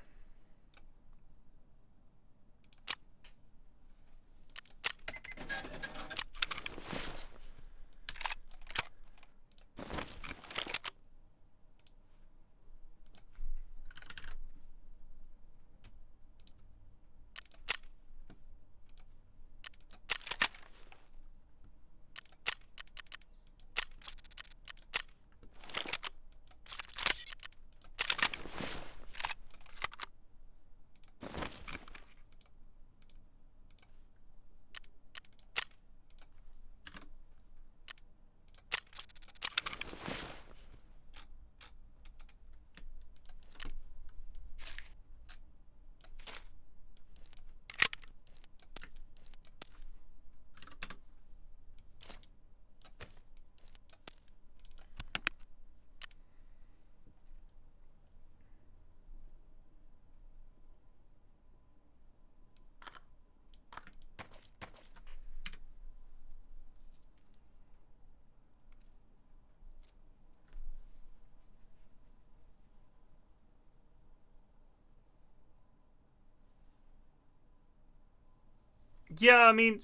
Yeah, I mean,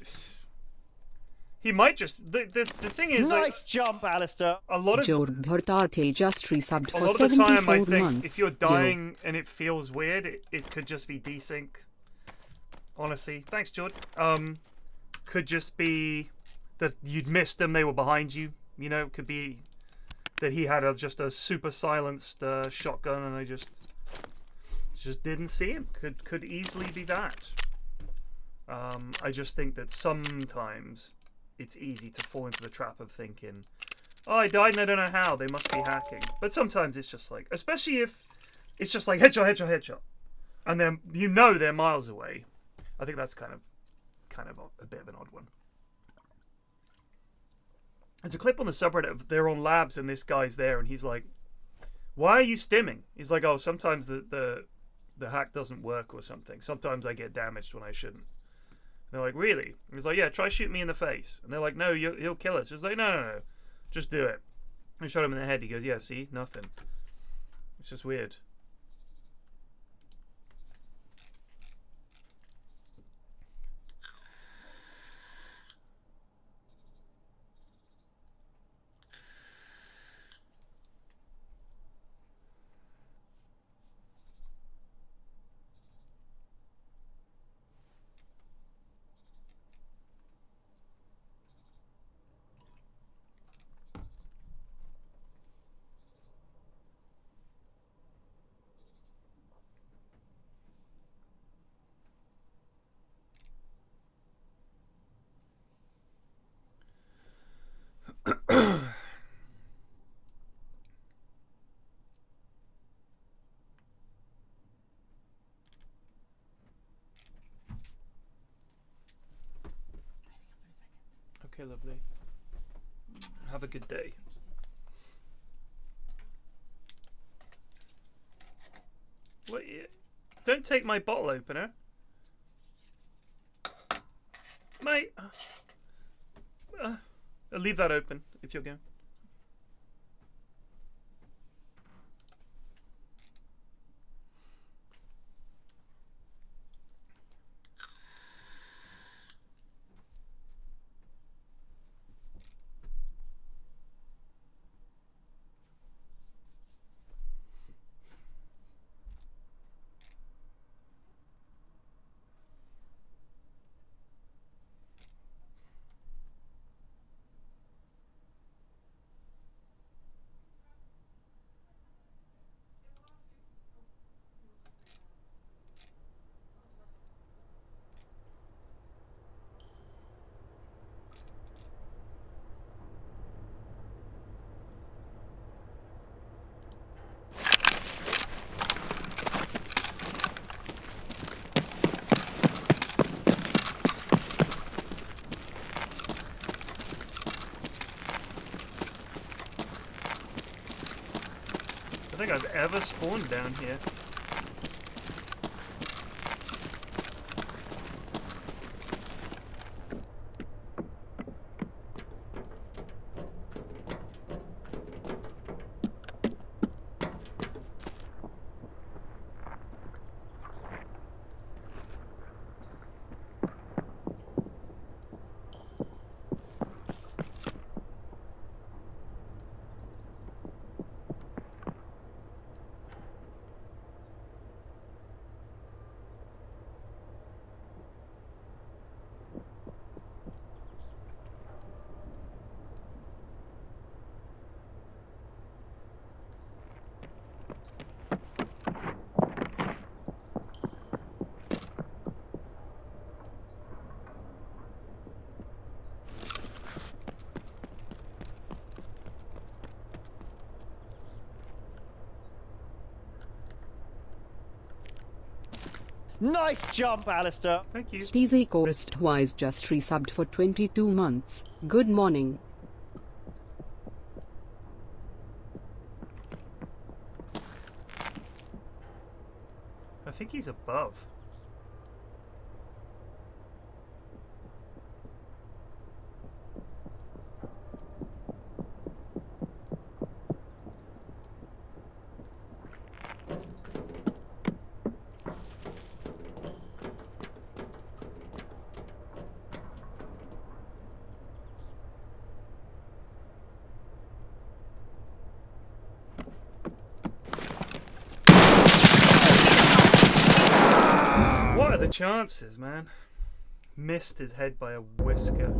he might just. The thing is, Nice like, jump, Alistair. a lot of Bhartate just resubbed a for lot of the time, I 74 think months. if you're dying and it feels weird, it could just be desync. Honestly, thanks, George. Could just be that you'd missed them; they were behind you. You know, it could be that he had just a super silenced shotgun, and I just didn't see him. Could easily be that. I just think that sometimes it's easy to fall into the trap of thinking, oh, I died and I don't know how, they must be hacking. But sometimes it's just like, especially if it's just like headshot, headshot, headshot, and then you know they're miles away. I think that's kind of a bit of an odd one. There's a clip on the subreddit, they're on labs and this guy's there and he's like, why are you stimming? He's like, oh, sometimes the hack doesn't work or something. Sometimes I get damaged when I shouldn't. They're like, really? And he's like, yeah, try shoot me in the face. And they're like, no, he'll kill us. He's like, no, just do it. I shot him in the head. He goes, yeah, see, nothing. It's just weird. Okay, lovely. Have a good day. What? Don't take my bottle opener. Mate. I'll leave that open if you're going. I think I've ever spawned down here. Nice jump, Alistair. Thank you. Steezy Chorist Wise just resubbed for 22 months. Good morning. I think he's above. What are the chances, man? Missed his head by a whisker.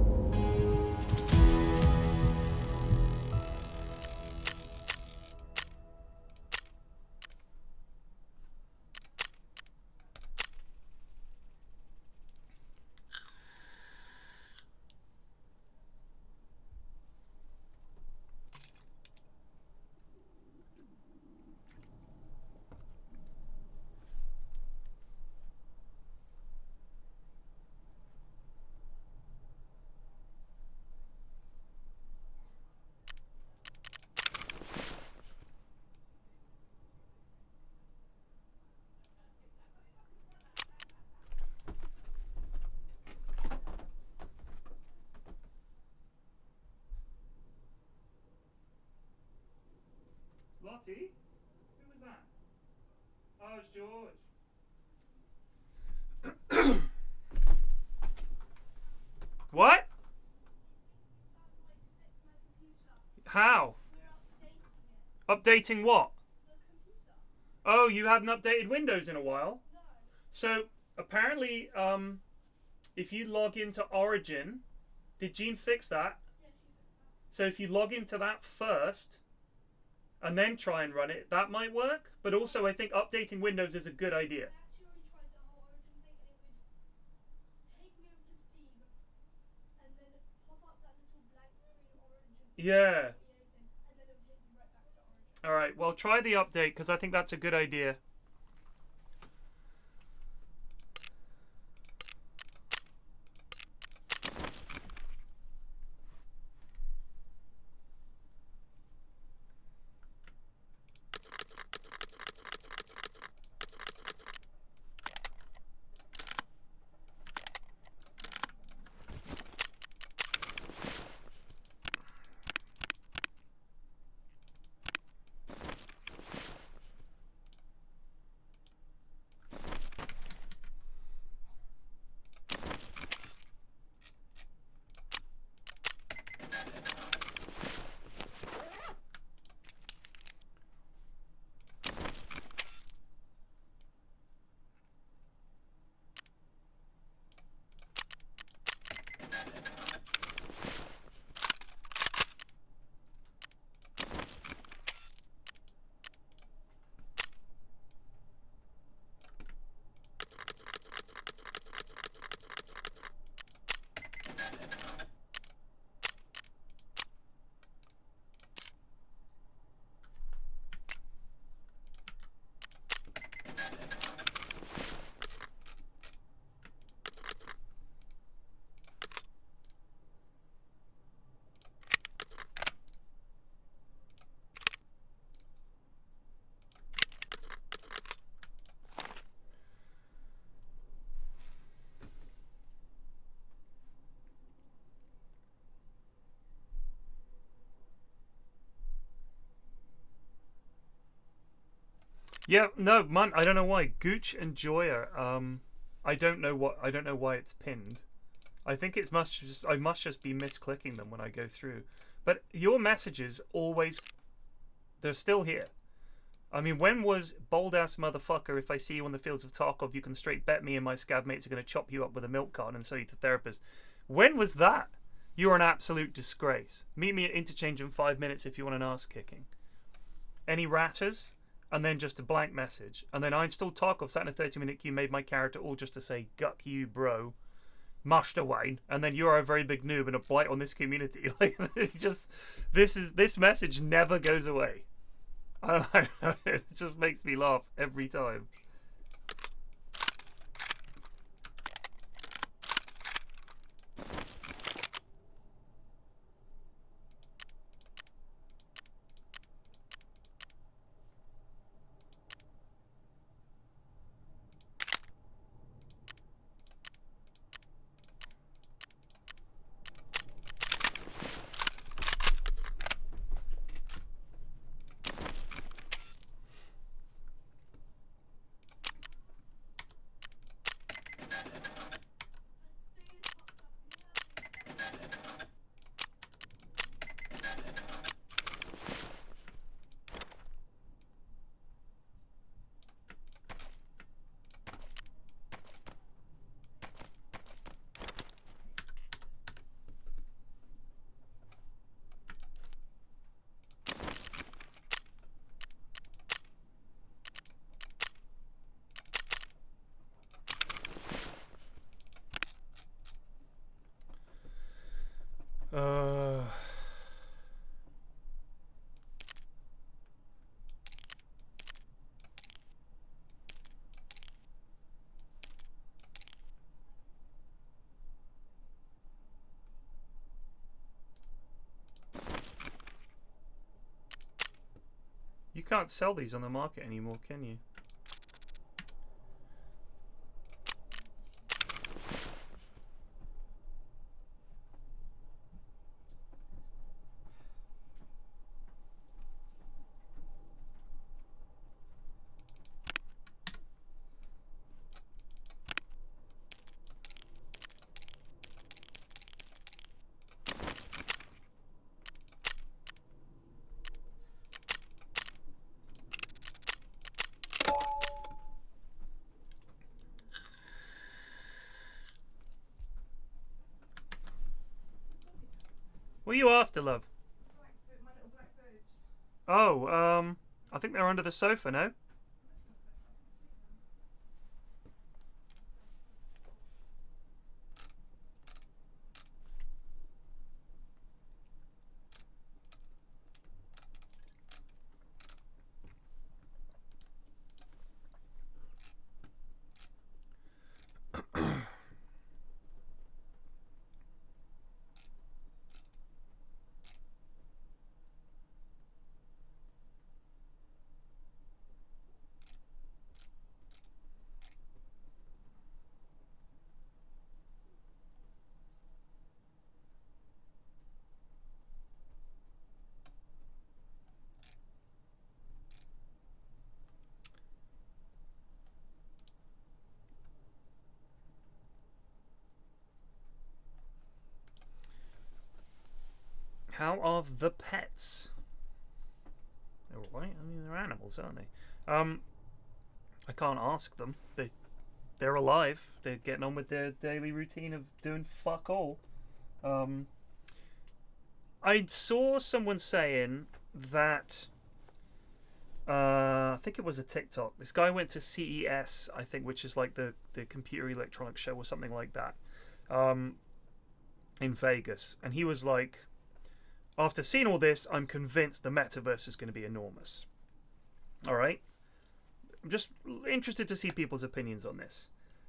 Lottie? Who was that? Oh, it's George. What? How? Updating what? Oh, you hadn't updated Windows in a while? So, apparently, if you log into Origin, did Jean fix that? So if you log into that first, and then try and run it, that might work. But also, I think updating Windows is a good idea. Yeah. Alright, well, try the update, because I think that's a good idea. Yeah, no, man, I don't know why. Gooch and Joya, I don't know why it's pinned. I think I must just be misclicking them when I go through. But your messages always, they're still here. I mean, when was bold ass motherfucker, if I see you on the fields of Tarkov, you can straight bet me and my scab mates are going to chop you up with a milk carton and sell you to therapists. When was that? You're an absolute disgrace. Meet me at interchange in 5 minutes if you want an ass kicking. Any ratters? And then just a blank message. And then I installed Tarkov, sat in a 30-minute queue, made my character all just to say, guck you, bro. Mushed away. And then you're a very big noob and a blight on this community. Like, it's just, this message never goes away. It just makes me laugh every time. You can't sell these on the market anymore, can you? What are you after, love? Oh, I think they're under the sofa now. How are the pets? They're all right. I mean, they're animals, aren't they? I can't ask them. They're alive. They're getting on with their daily routine of doing fuck all. I saw someone saying that I think it was a TikTok. This guy went to CES, I think, which is like the Computer Electronics Show or something like that, in Vegas, and he was like, after seeing all this, I'm convinced the metaverse is going to be enormous. All right? I'm just interested to see people's opinions on this.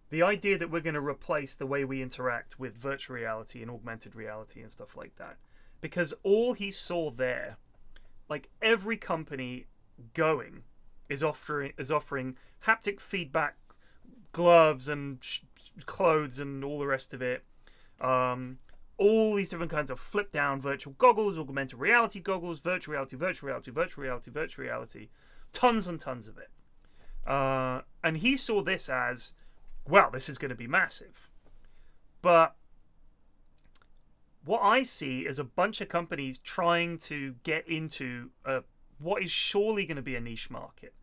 The idea that we're going to replace the way we interact with virtual reality and augmented reality and stuff like that. Because all he saw there, like every company going, is offering haptic feedback gloves and clothes and all the rest of it. All these different kinds of flip down virtual goggles, augmented reality goggles, virtual reality, tons and tons of it. And he saw this as, well, this is going to be massive. But what I see is a bunch of companies trying to get into what is surely going to be a niche market.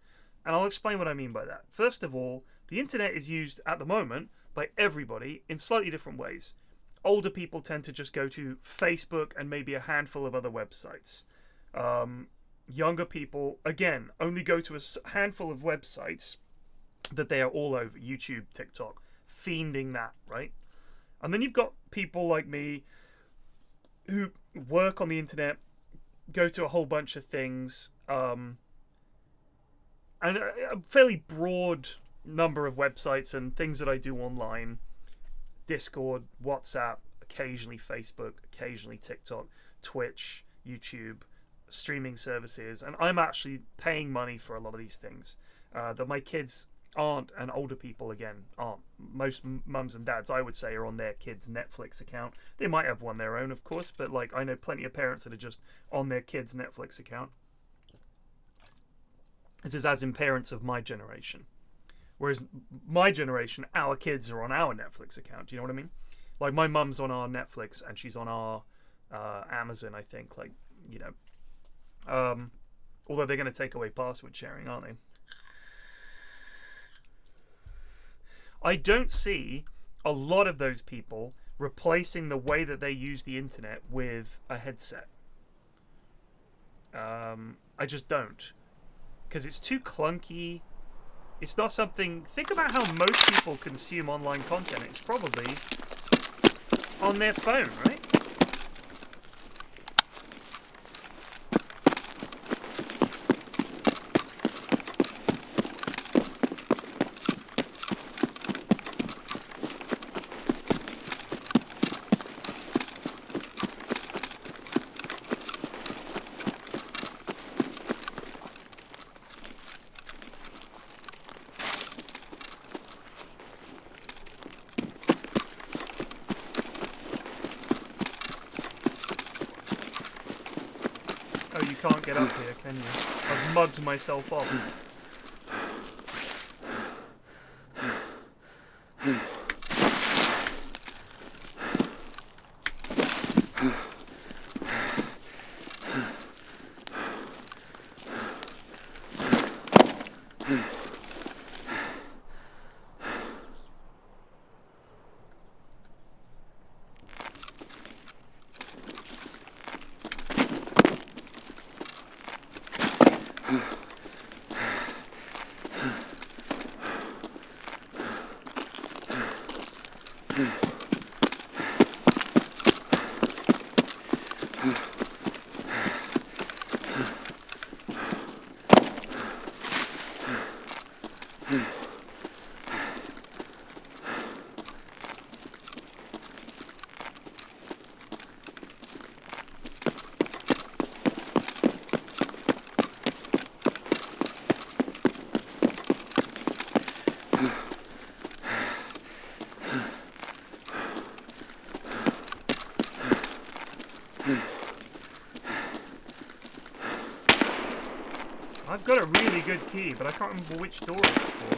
And I'll explain what I mean by that. First of all, the internet is used at the moment by everybody in slightly different ways. Older people tend to just go to Facebook and maybe a handful of other websites. Younger people, again, only go to a handful of websites that they are all over. YouTube, TikTok, fiending that, right? And then you've got people like me who work on the internet, go to a whole bunch of things, and a fairly broad number of websites and things that I do online. Discord, WhatsApp, occasionally Facebook, occasionally TikTok, Twitch, YouTube, streaming services. And I'm actually paying money for a lot of these things that my kids aren't, and older people, again, aren't. Most mums and dads, I would say, are on their kids' Netflix account. They might have one their own, of course, but like I know plenty of parents that are just on their kids' Netflix account. This is as in parents of my generation. Whereas my generation, our kids are on our Netflix account. Do you know what I mean? Like my mum's on our Netflix and she's on our Amazon, I think. Like, you know, although they're going to take away password sharing, aren't they? I don't see a lot of those people replacing the way that they use the internet with a headset. I just don't. Because it's too clunky. It's not something... Think about how most people consume online content. It's probably on their phone, right? Oh, you can't get up here, can you? I've mugged myself off. I've got a really good key, but I can't remember which door it's for.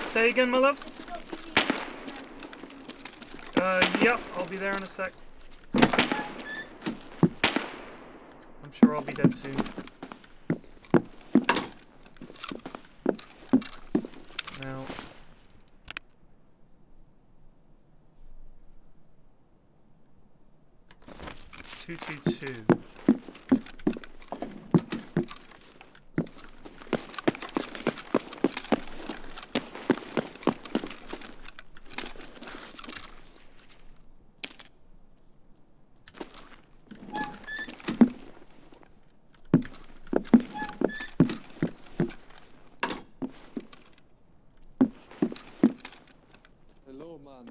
Say again, my love? Yep, I'll be there in a sec. I'm sure I'll be dead soon. Now... 222. Hello, man.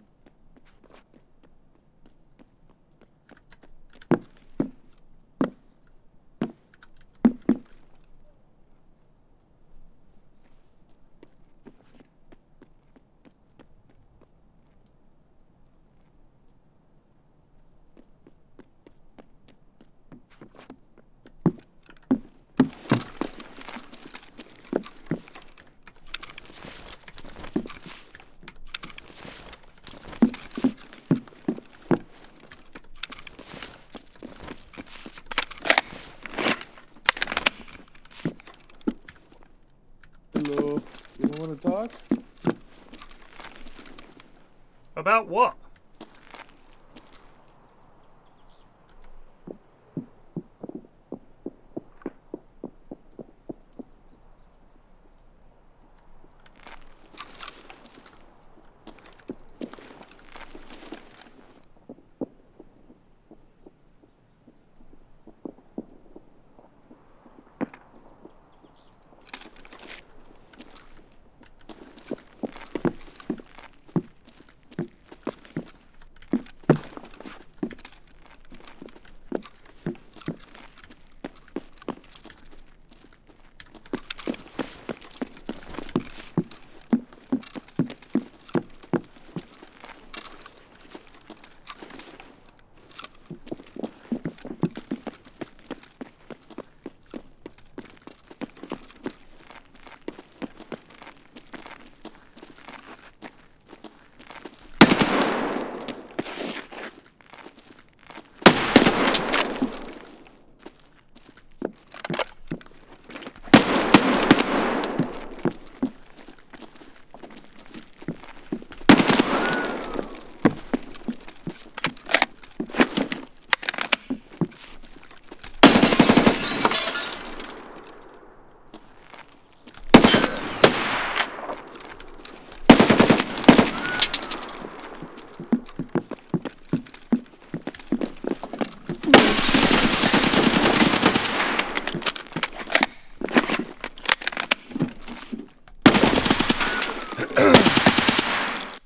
You don't want to talk? About what?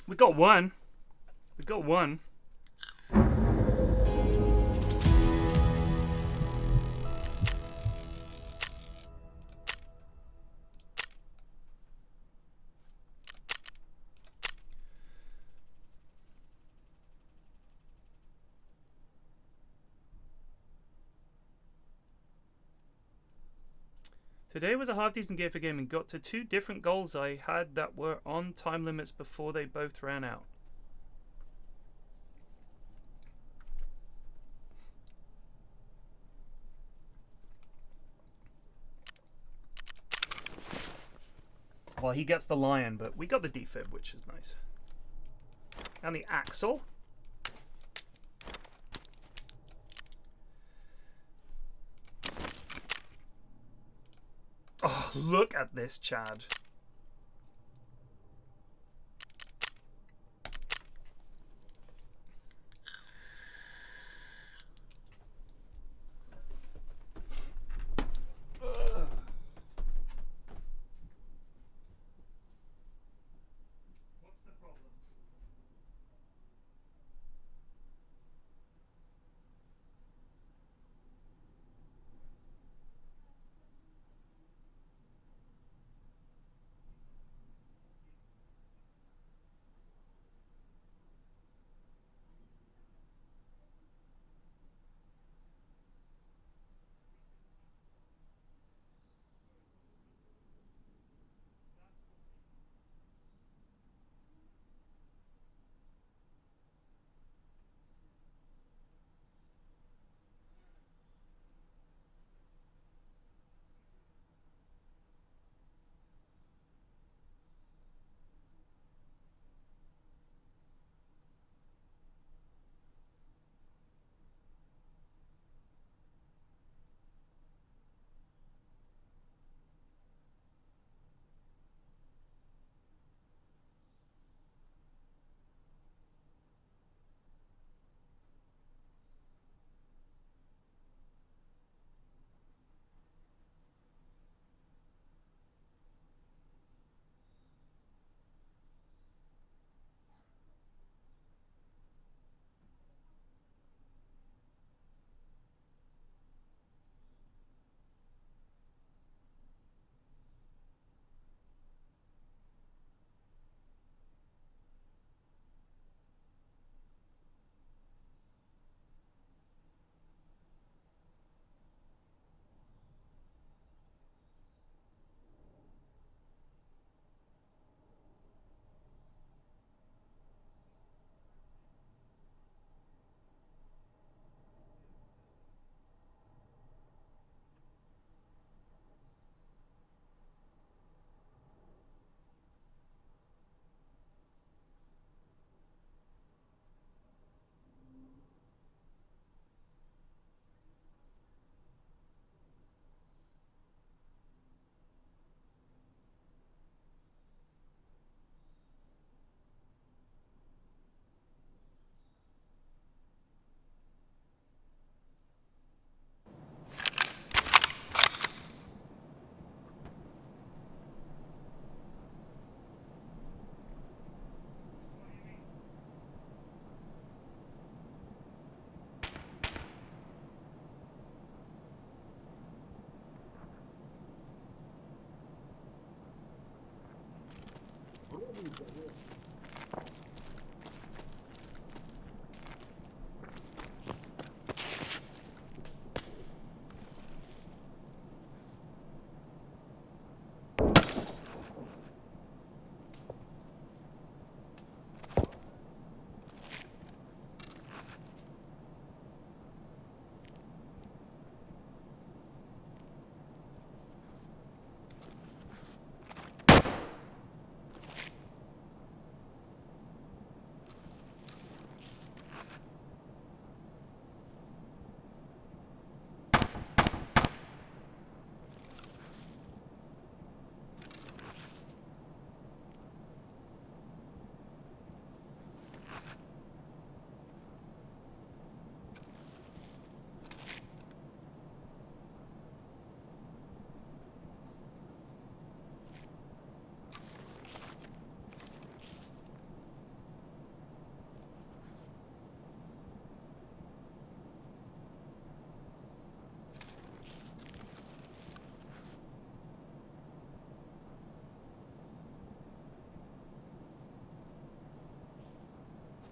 We got one. We got one. Today was a half decent game for gaming. Got to 2 different goals I had that were on time limits before they both ran out. Well, he gets the lion, but we got the defib, which is nice. And the axle. Oh, look at this, Chad.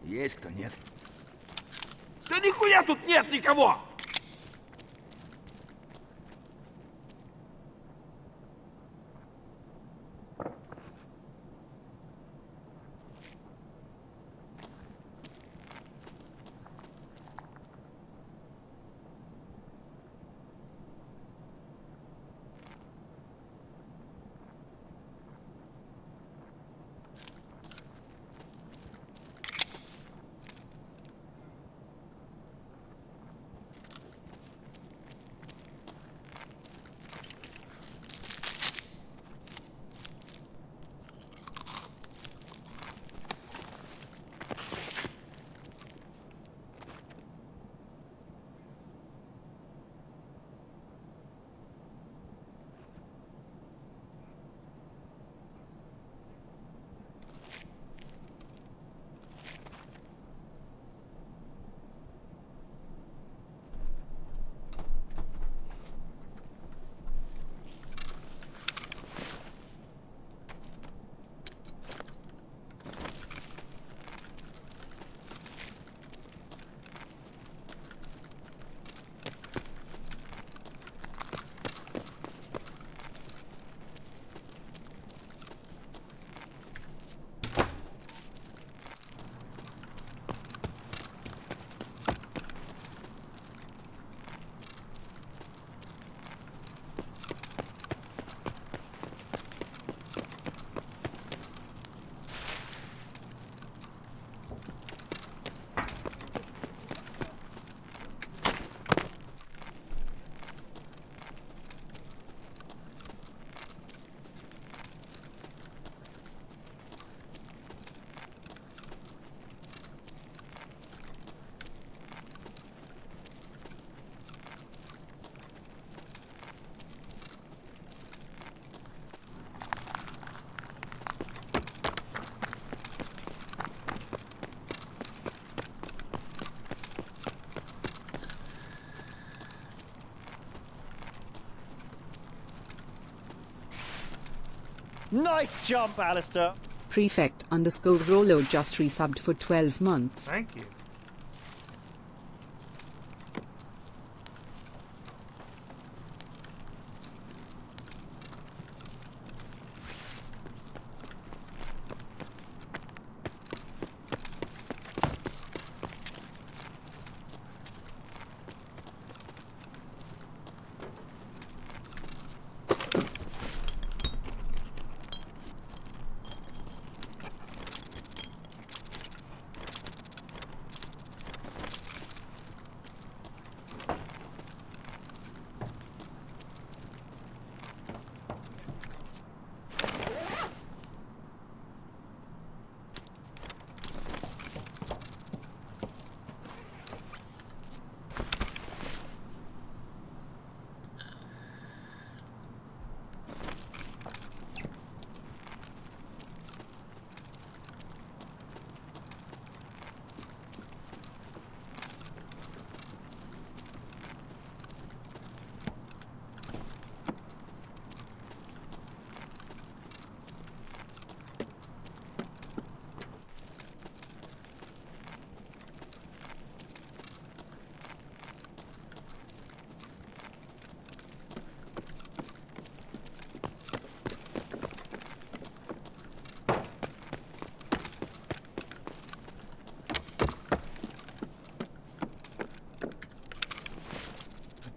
Есть кто, нет? Да нихуя тут нет никого! Nice jump, Alistair. Prefect underscore Rolo just resubbed for 12 months. Thank you.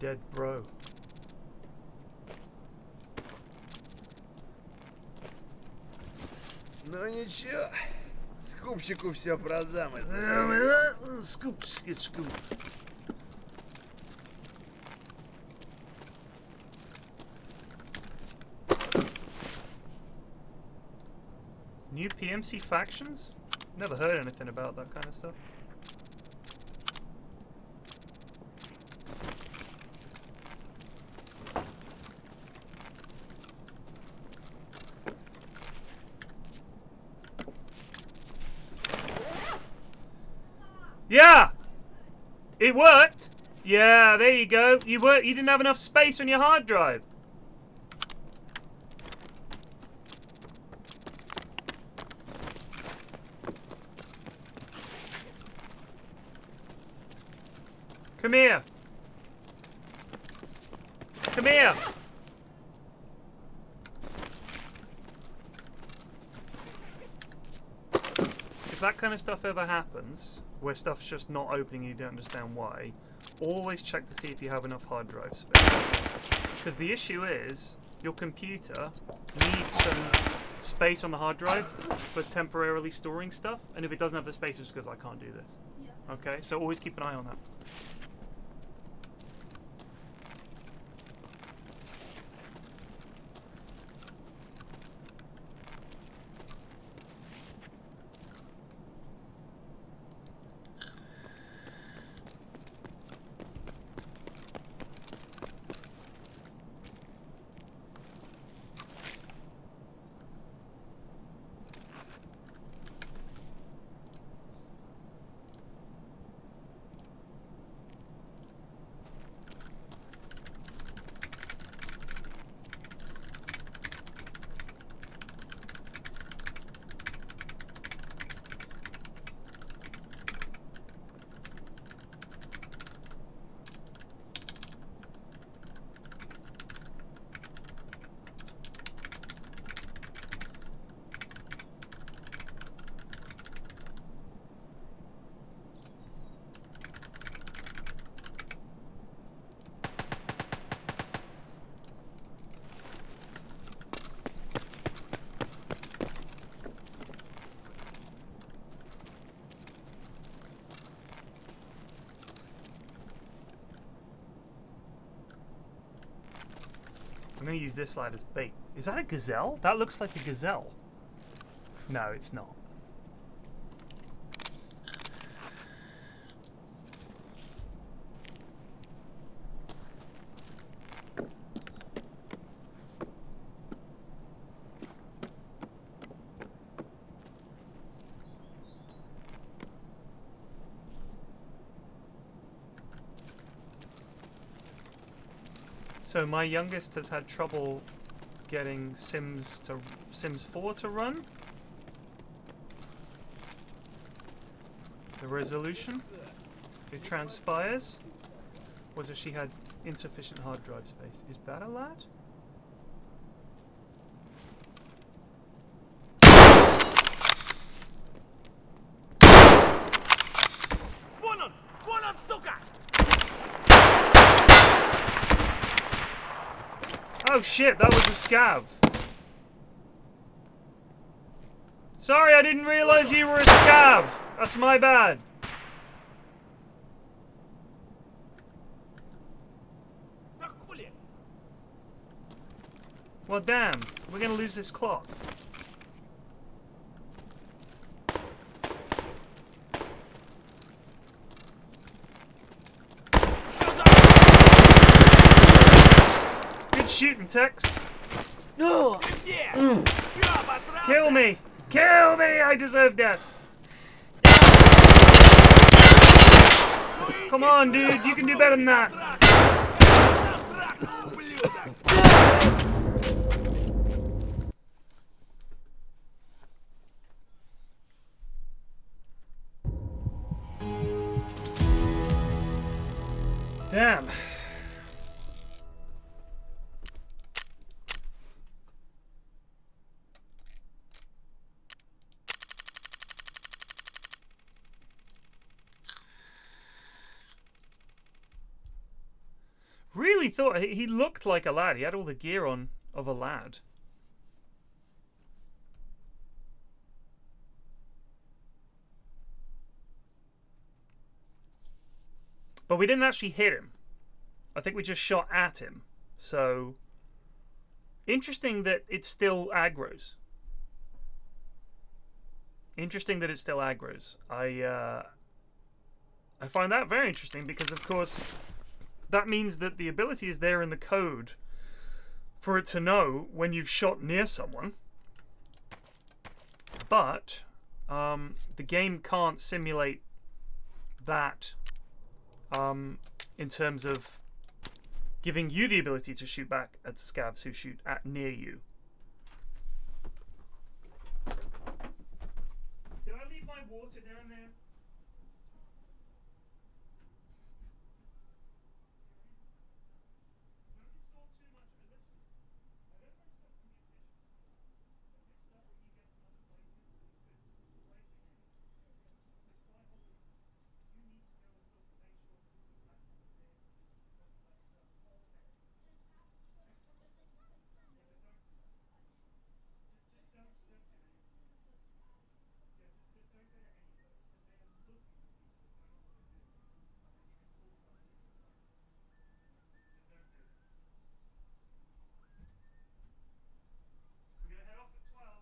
dead bro. Ну ничего, скупщику все продам. Scoop, scoop. New PMC factions? Never heard anything about that kind of stuff. Yeah! It worked! Yeah, there you go. You didn't have enough space on your hard drive. Come here. Come here. If that kind of stuff ever happens, where stuff's just not opening and you don't understand why, always check to see if you have enough hard drive space. Because the issue is, your computer needs some space on the hard drive for temporarily storing stuff, and if it doesn't have the space, it just goes, I can't do this. Okay, so always keep an eye on that. I'm going to use this slide as bait. Is that a gazelle? That looks like a gazelle. No, it's not. So my youngest has had trouble getting Sims 4 to run. The resolution, it transpires, was that she had insufficient hard drive space. Is that a lad? Oh shit, that was a scav. Sorry, I didn't realize you were a scav. That's my bad. Well, damn, we're gonna lose this clock. Good shooting, Tex. Kill me! Kill me! I deserve death. Come on, dude, you can do better than that. Damn. really thought he looked like a lad. He had all the gear on of a lad. But we didn't actually hit him. I think we just shot at him. So, interesting that it still aggroes. Interesting that it still aggroes. I find that very interesting because, of course, that means that the ability is there in the code for it to know when you've shot near someone. But the game can't simulate that in terms of giving you the ability to shoot back at scavs who shoot at near you. Did I leave my water down there? Don't install too much of it. Listen, I don't know stuff can be efficient, but this stuff that you get from other places that you could play the game, it's quite often you need to go and look and make sure this is exactly what it is. This looks like it's a whole head. Yeah, but don't do that. Just don't do any of it. Yeah, just don't go to any of those because they are looking for people that don't know what they're doing. And then you install stuff in different places. So don't do it. We're gonna head off at 12.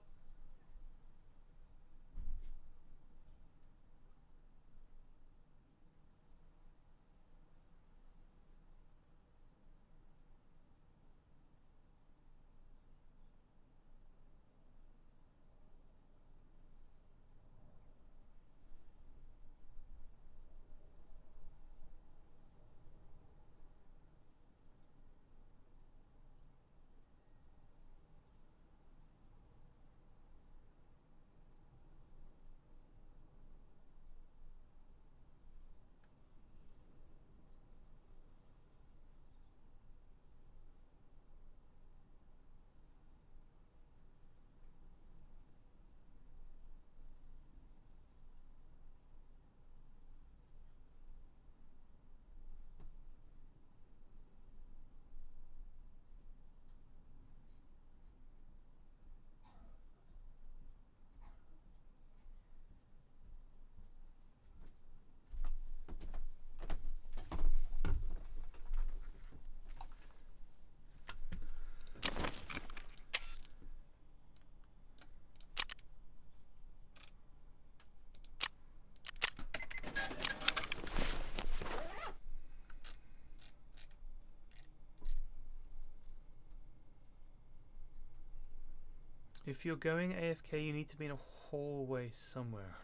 If you're going AFK, you need to be in a hallway somewhere.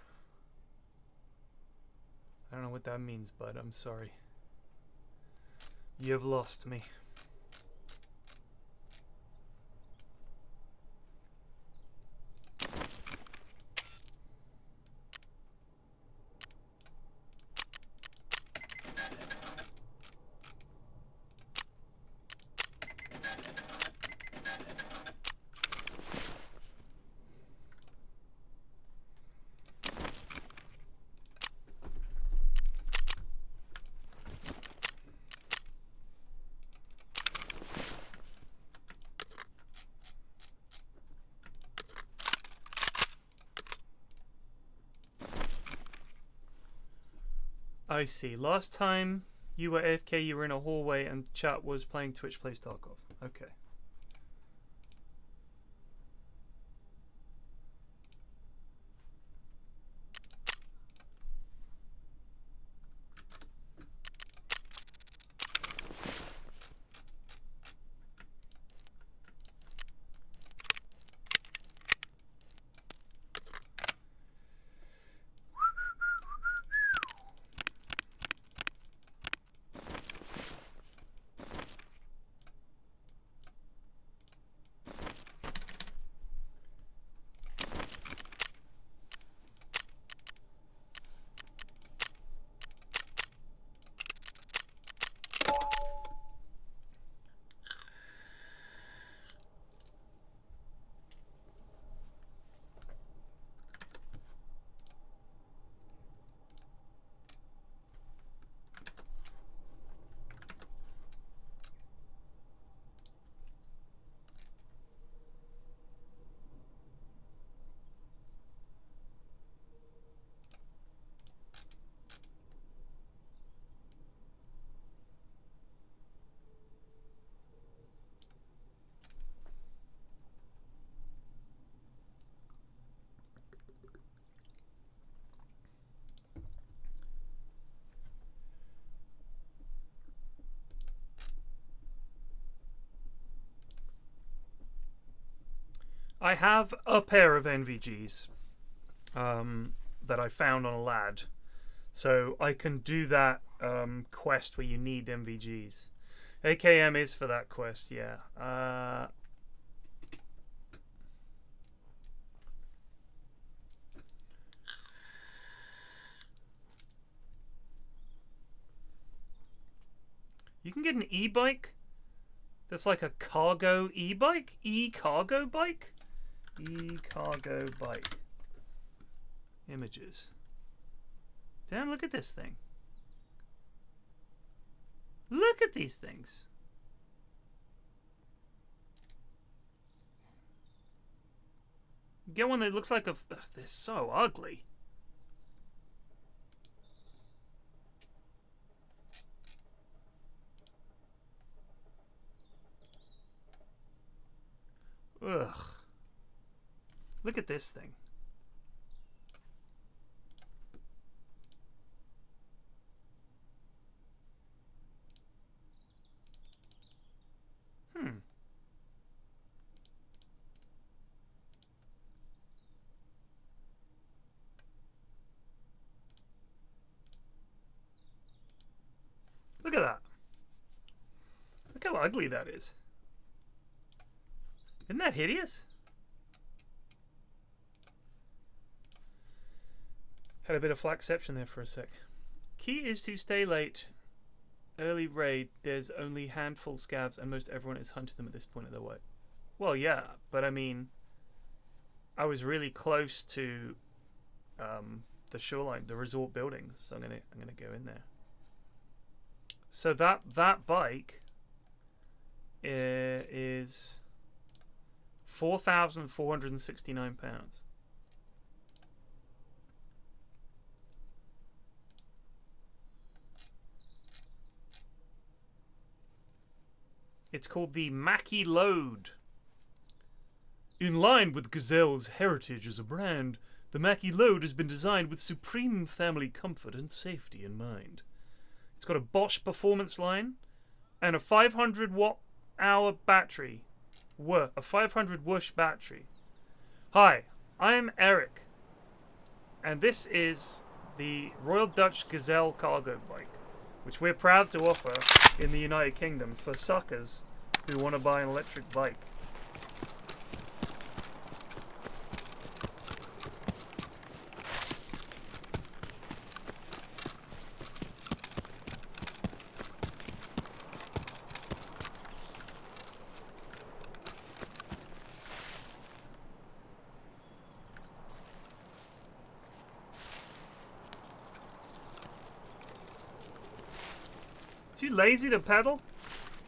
I don't know what that means, but I'm sorry. You've lost me. I see. Last time you were AFK, you were in a hallway and chat was playing Twitch Plays Tarkov. Okay. I have a pair of NVGs that I found on a lad, so I can do that quest where you need NVGs. AKM is for that quest, yeah. You can get an e-bike that's like a cargo e-bike? E-cargo bike? E-cargo bike. Images. Damn, look at this thing. Look at these things. Get one that looks like a... Ugh, they're so ugly. Ugh. Look at this thing. Look at that. Look how ugly that is. Isn't that hideous? Had a bit of flaxception there for a sec. Key is to stay late. Early raid, there's only handful scavs and most everyone is hunting them at this point of their way. Well, yeah, but I mean, I was really close to the shoreline, the resort buildings, so I'm gonna go in there. So that bike is £4,469. It's called the Mackie Load. In line with Gazelle's heritage as a brand, the Mackie Load has been designed with supreme family comfort and safety in mind. It's got a Bosch performance line and a 500 watt-hour battery. A 500 whoosh battery. Hi, I'm Eric, and this is the Royal Dutch Gazelle cargo bike, which we're proud to offer in the United Kingdom for suckers who want to buy an electric bike. Too lazy to pedal?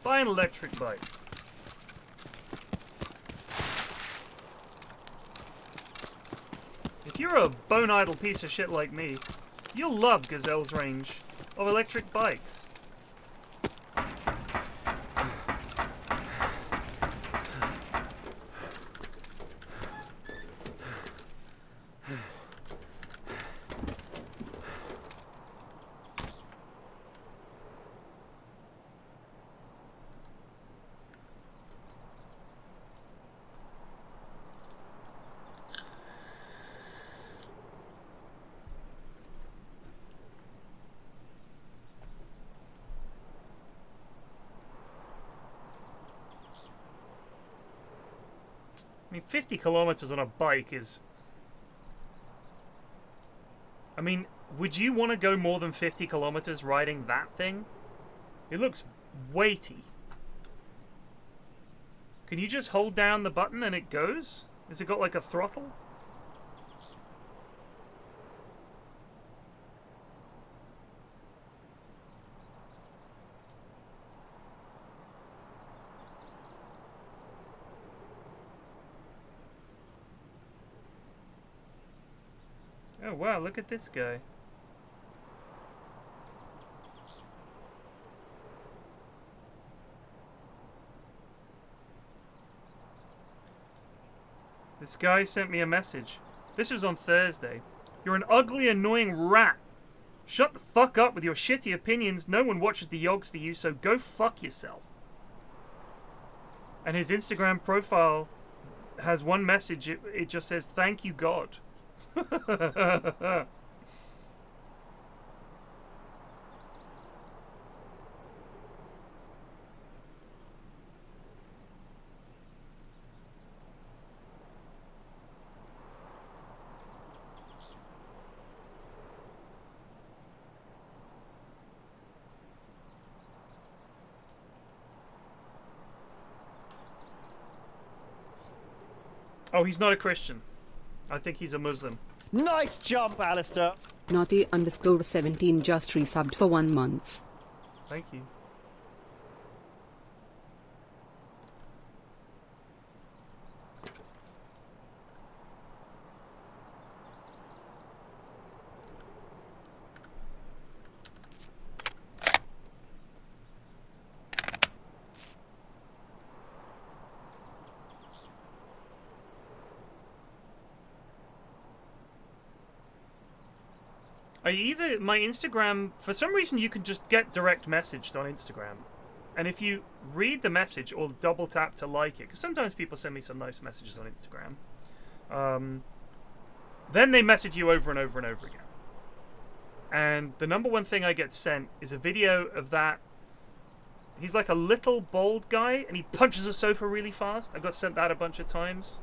Buy an electric bike. If you're a bone idle piece of shit like me, you'll love Gazelle's range of electric bikes. I mean, 50 kilometers on a bike is... I mean, would you want to go more than 50 kilometers riding that thing? It looks weighty. Can you just hold down the button and it goes? Has it got like a throttle? Oh wow, look at this guy. This guy sent me a message. This was on Thursday. You're an ugly, annoying rat. Shut the fuck up with your shitty opinions. No one watches the yogs for you, so go fuck yourself. And his Instagram profile has one message. It just says, "Thank you, God." Oh, he's not a Christian. I think he's a Muslim. Nice jump, Alistair. Naughty_17 just resubbed for 1 month. Thank you. My Instagram, for some reason you can just get direct messaged on Instagram. And if you read the message or double tap to like it, because sometimes people send me some nice messages on Instagram, then they message you over and over and over again. And the number one thing I get sent is a video of that. He's like a little bald guy and he punches a sofa really fast. I got sent that a bunch of times.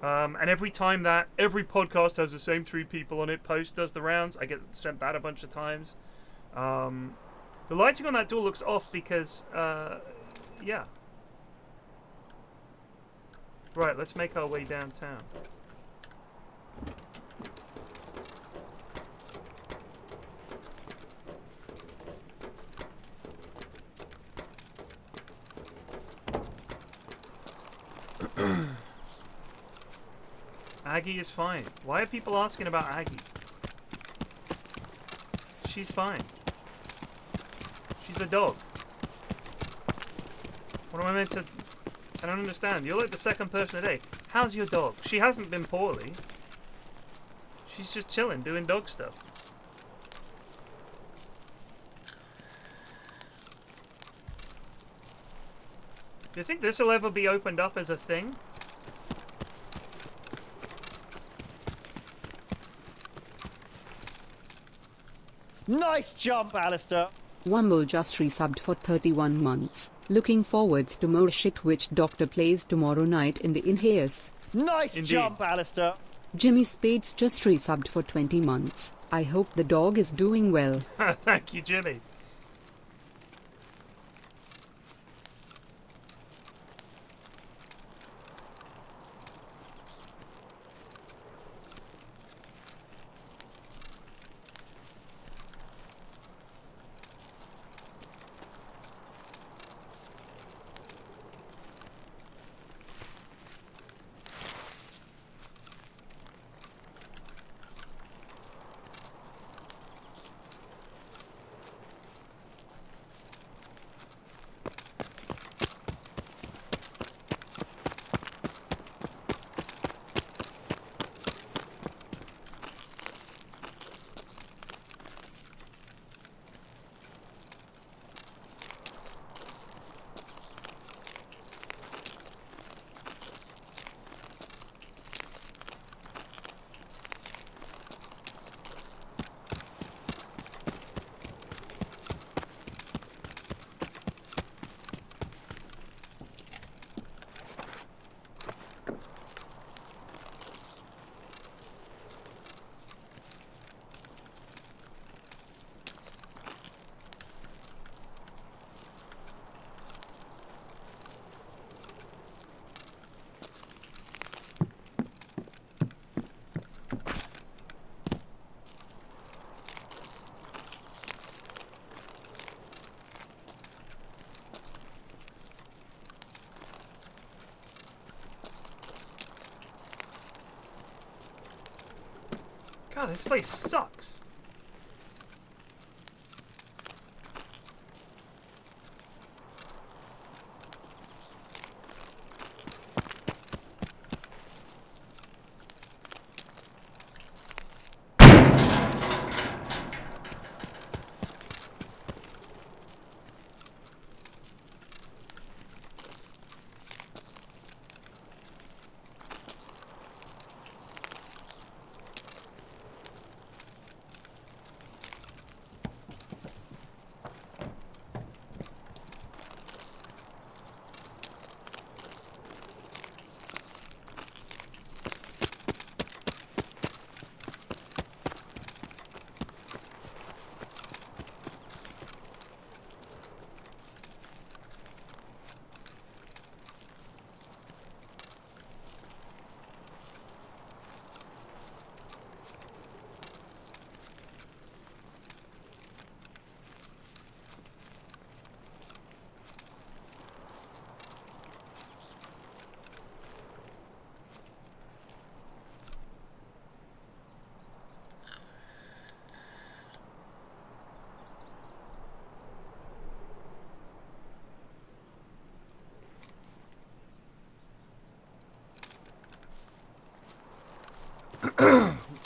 And every time that every podcast has the same 3 people on it post does the rounds, I get sent that a bunch of times. The lighting on that door looks off because, yeah. Right, let's make our way downtown. Aggie is fine. Why are people asking about Aggie? She's fine. She's a dog. What am I meant to... I don't understand. You're like the second person today. How's your dog? She hasn't been poorly. She's just chilling, doing dog stuff. Do you think this will ever be opened up as a thing? Nice jump, Alistair. Wumble just resubbed for 31 months. Looking forwards to more shit which Doctor plays tomorrow night in the Inheus. Nice Indeed. jump, Alistair. Jimmy Spades just resubbed for 20 months. I hope the dog is doing well. Thank you, Jimmy. God, this place sucks.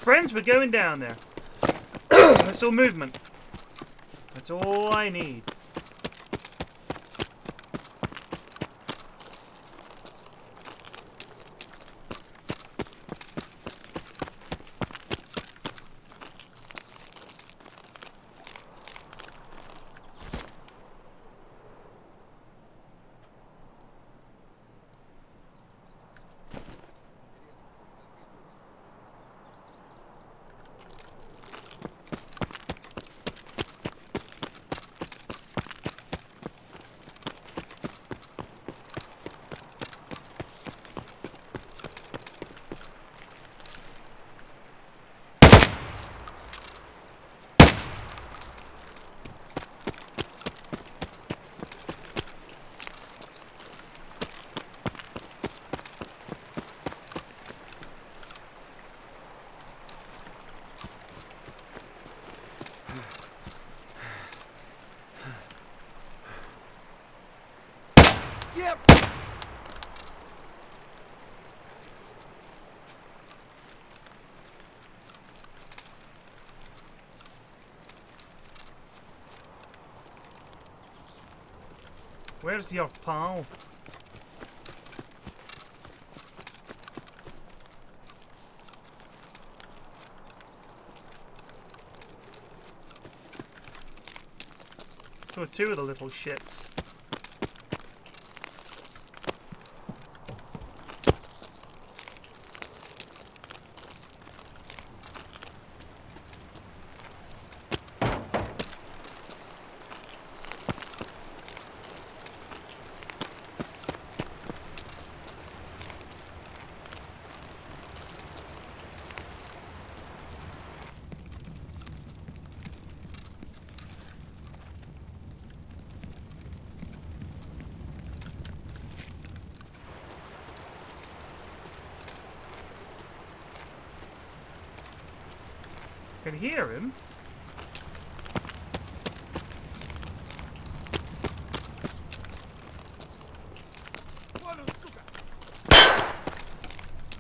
Friends, we're going down there. I saw movement. That's all I need. Where's your pal? Saw two of the little shits. I can hear him.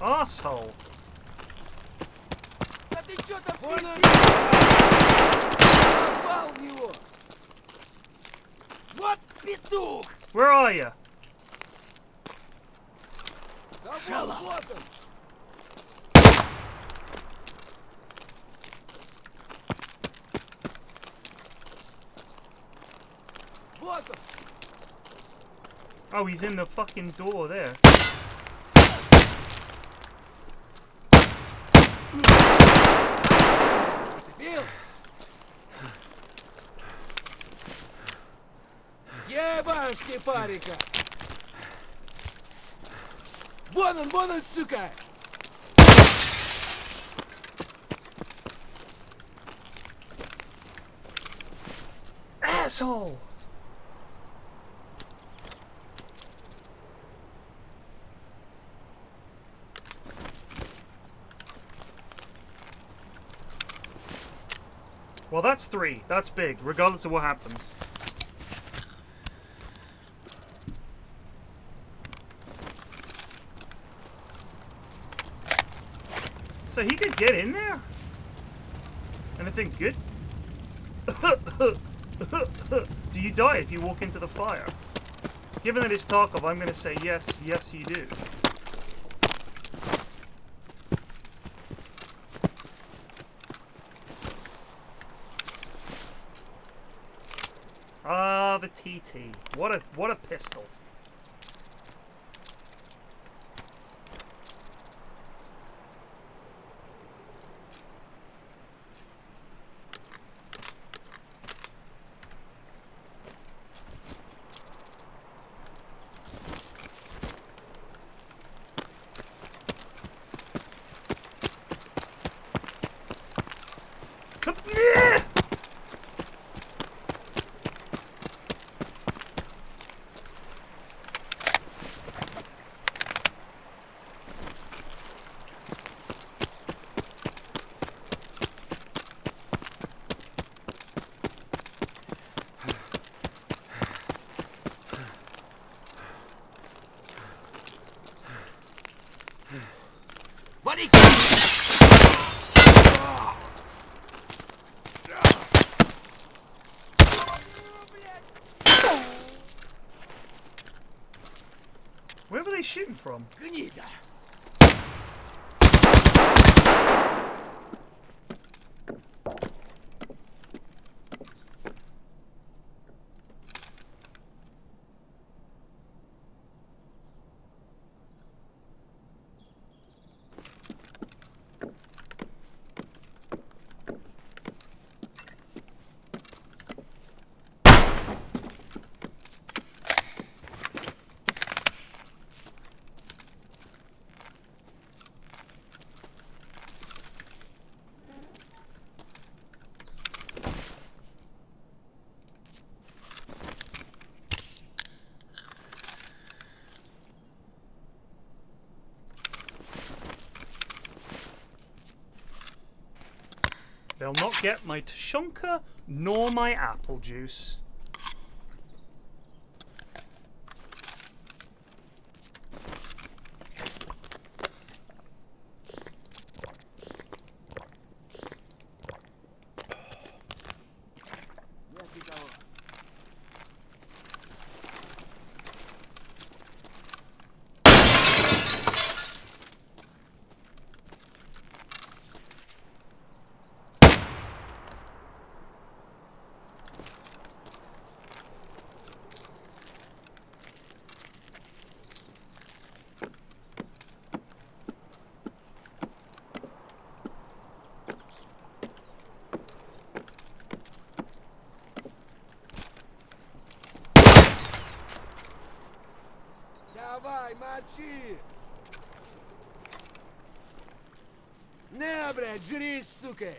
Asshole. Where are you? Oh, he's in the fucking door there. Ебашки парика! Вон он, сука! Asshole! Well, that's 3. That's big, regardless of what happens. So he could get in there? Anything good? Do you die if you walk into the fire? Given that it's Tarkov, I'm going to say yes, yes you do. Ah, the TT. What a pistol. Where were they shooting from? They'll not get my Tashonka nor my apple juice. Давай, мочи! На, блядь, жри, сука!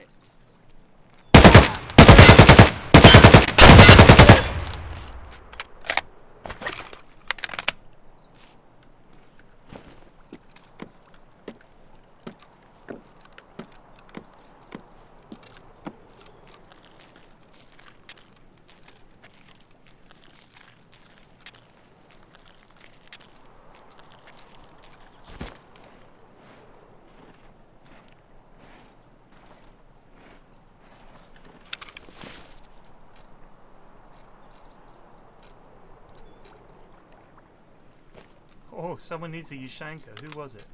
Oh, someone needs a Yushanka. Who was it?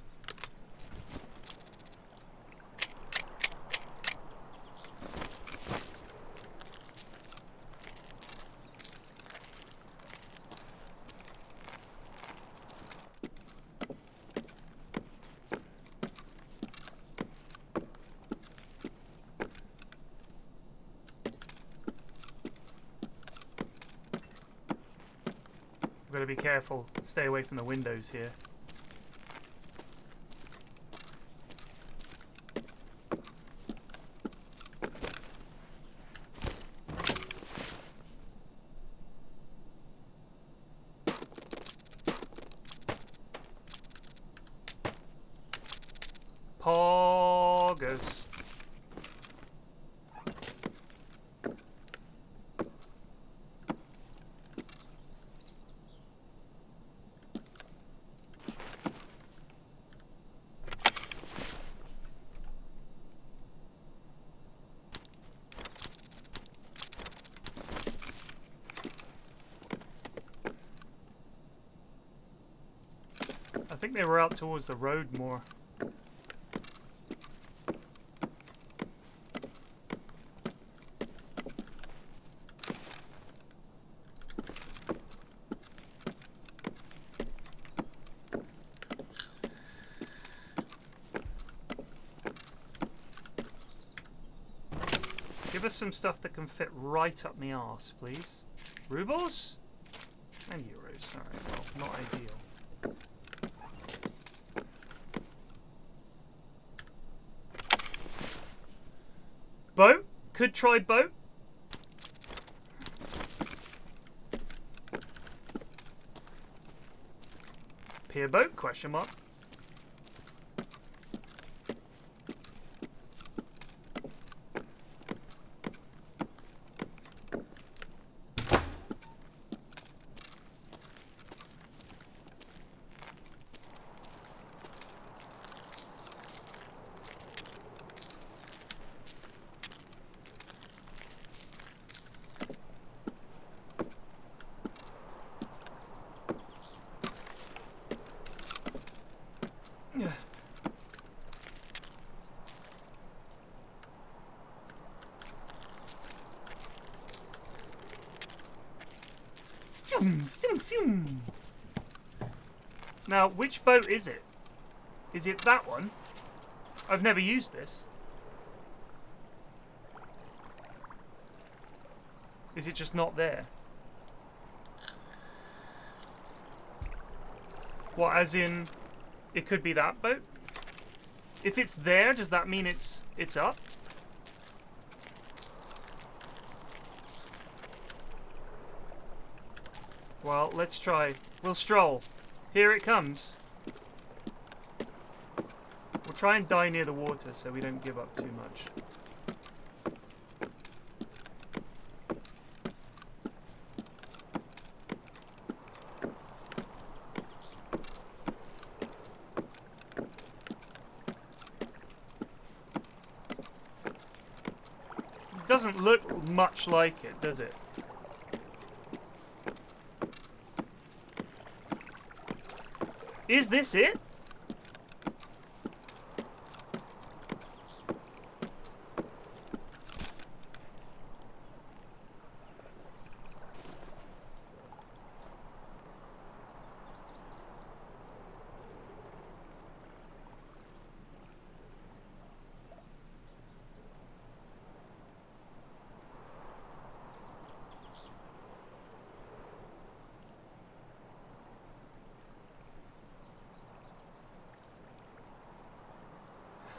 We've got to be careful. Stay away from the windows here. Poggers. I think they were out towards the road more. Give us some stuff that can fit right up my arse, please. Rubles? And euros. Alright, well, not ideal. Boat? Could try boat. Pier boat? Question mark. Phew. Now, which boat is it? Is it that one? I've never used this. Is it just not there? What, as in, it could be that boat? If it's there, does that mean it's up? Well, let's try. We'll stroll. Here it comes. We'll try and die near the water so we don't give up too much. It doesn't look much like it, does it? Is this it?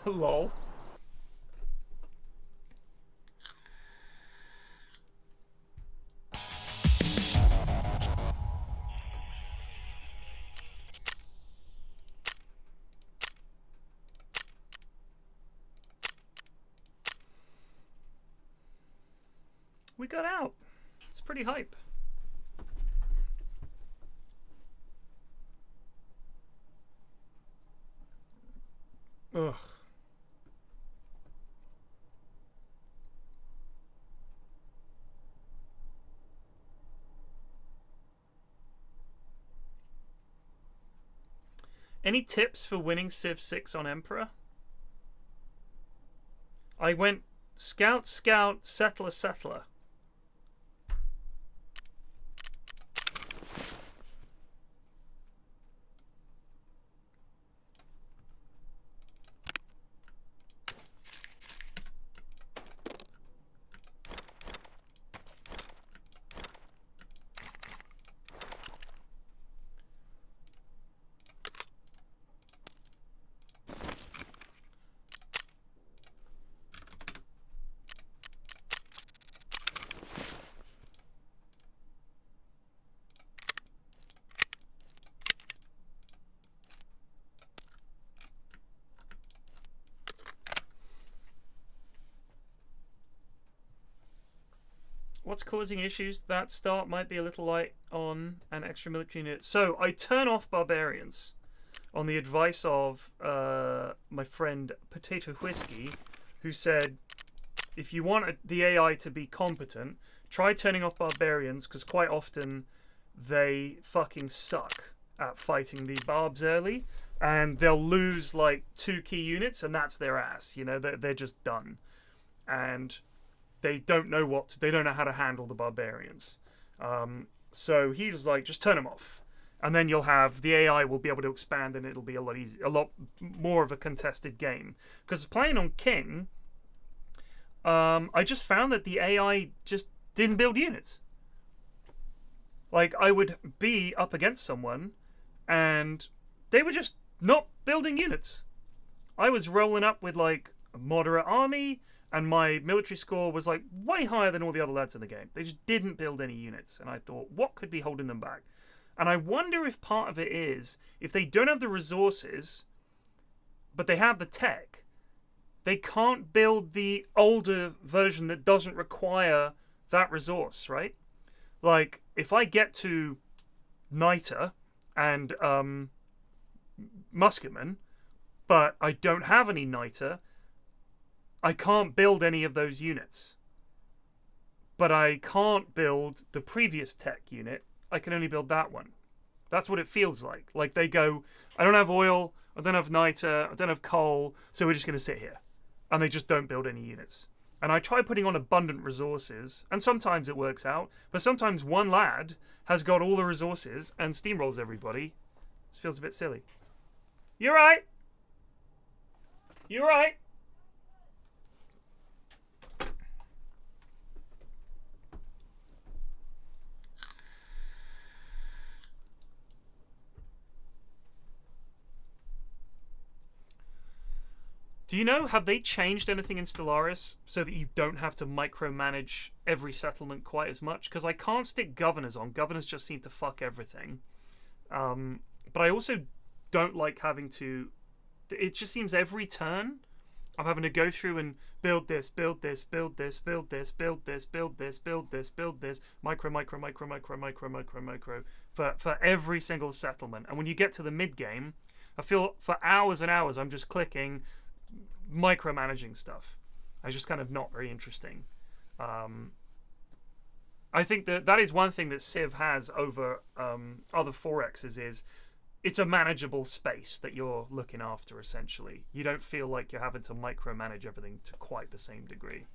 Lol. We got out. It's pretty hype. Ugh. Any tips for winning Civ 6 on Emperor? I went Scout, Scout, Settler, Settler. What's causing issues? That start might be a little light on an extra military unit. So I turn off barbarians on the advice of my friend Potato Whiskey, who said, if you want the AI to be competent, try turning off barbarians, because quite often they fucking suck at fighting the barbs early, and they'll lose like 2 key units, and that's their ass. You know, they're just done. And they don't know they don't know how to handle the barbarians. So he was like, just turn them off, and then you'll have the AI will be able to expand, and it'll be a lot more of a contested game. Because playing on King, I just found that the AI just didn't build units. Like, I would be up against someone, and they were just not building units. I was rolling up with like a moderate army, and my military score was like way higher than all the other lads in the game. They just didn't build any units. And I thought, what could be holding them back? And I wonder if part of it is, if they don't have the resources, but they have the tech, they can't build the older version that doesn't require that resource, right? Like, if I get to Niter and Musketman, but I don't have any Niter, I can't build any of those units. But I can't build the previous tech unit. I can only build that one. That's what it feels like. Like they go, I don't have oil, I don't have niter, I don't have coal, so we're just going to sit here. And they just don't build any units. And I try putting on abundant resources, and sometimes it works out, but sometimes one lad has got all the resources and steamrolls everybody. This feels a bit silly. You're right. You're right. Do you know, have they changed anything in Stellaris so that you don't have to micromanage every settlement quite as much? Because I can't stick governors on. Governors just seem to fuck everything. But I also don't like having to... It just seems every turn I'm having to go through and build this, build this, build this, build this, build this, build this, build this, build this, micro, for every single settlement. And when you get to the mid-game, I feel for hours and hours I'm just clicking... micromanaging stuff. It's just kind of not very interesting. I think that is one thing that Civ has over other 4Xs is it's a manageable space that you're looking after, essentially. You don't feel like you're having to micromanage everything to quite the same degree.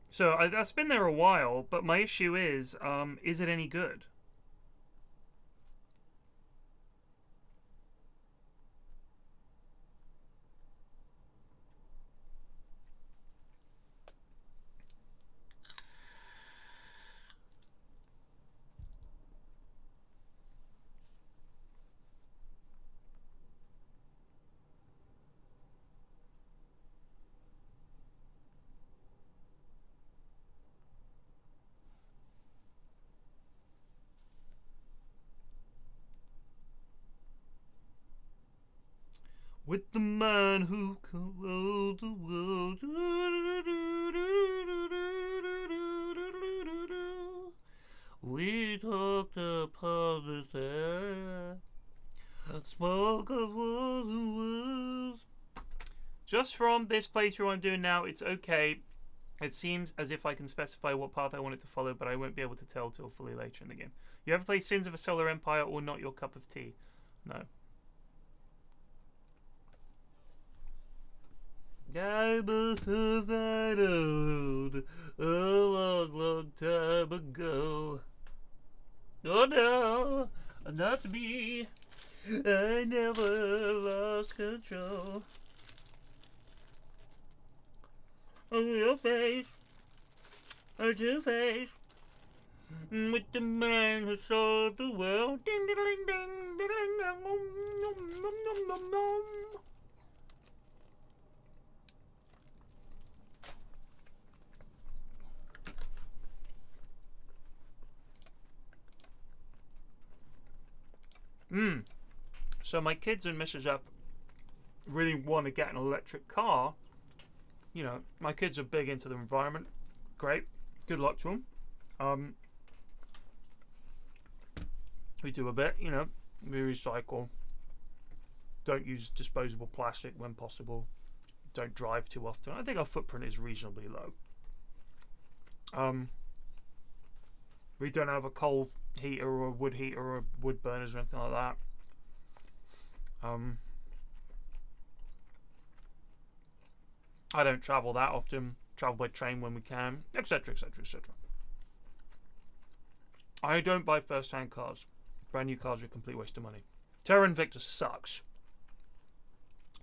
So that's been there a while, but my issue is it any good? With the man who can rule the world. We talked upon this air. Smoke of wars and wars. Just from this playthrough I'm doing now, it's okay. It seems as if I can specify what path I want it to follow, but I won't be able to tell till fully later in the game. You ever play Sins of a Solar Empire or Not Your Cup of Tea? No. I must have that old a long, long time ago. Oh no, not me. I never lost control of your face, a two-face, with the man who sold the world. Ding, ding, ding, ding, ding, ding, nom, nom, nom, nom, nom. So my kids and Mrs. F really want to get an electric car. You know, my kids are big into the environment. Great. Good luck to them. We do a bit, you know. We recycle. Don't use disposable plastic when possible. Don't drive too often. I think our footprint is reasonably low. We don't have a coal heater or a wood heater or wood burners or anything like that. I don't travel that often. Travel by train when we can, etc., etc., etc. I don't buy first-hand cars. Brand new cars are a complete waste of money. Terra Invicta sucks.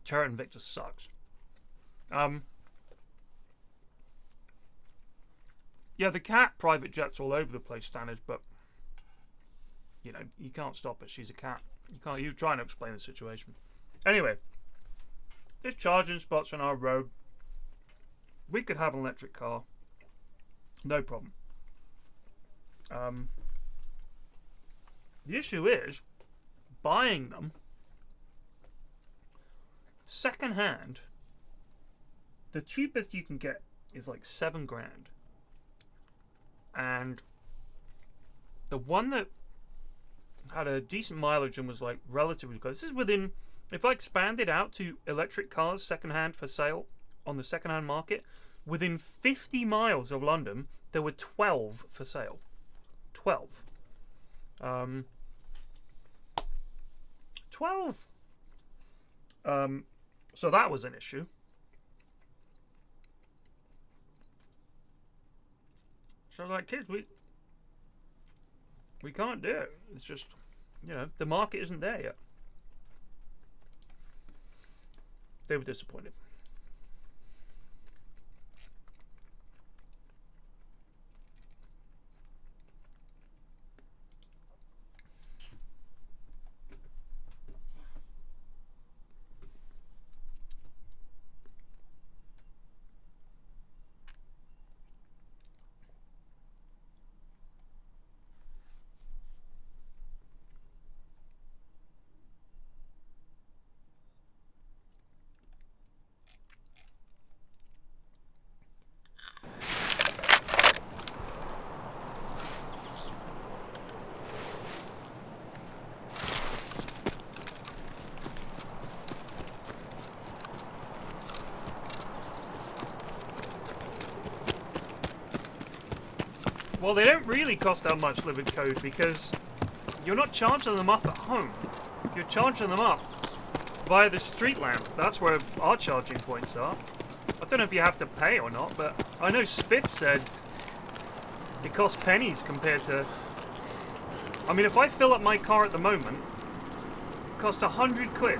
Terra Invicta sucks. Yeah, the cat private jets all over the place, standards, but you know, you can't stop it. She's a cat. You can't. You're trying to explain the situation. Anyway, there's charging spots on our road. We could have an electric car, no problem. The issue is buying them second hand. The cheapest you can get is like $7 grand. And the one that had a decent mileage and was like relatively close. This is within, if I expand it out to electric cars secondhand for sale on the secondhand market, within 50 miles of London, there were 12 for sale. 12. 12 So that was an issue. So I was like, kids, we can't do it. It's just, you know, the market isn't there yet. They were disappointed. Well, they don't really cost that much, Livid Code, because you're not charging them up at home. You're charging them up via the street lamp. That's where our charging points are. I don't know if you have to pay or not, but I know Spiff said it costs pennies compared to... I mean, if I fill up my car at the moment, it costs 100 quid.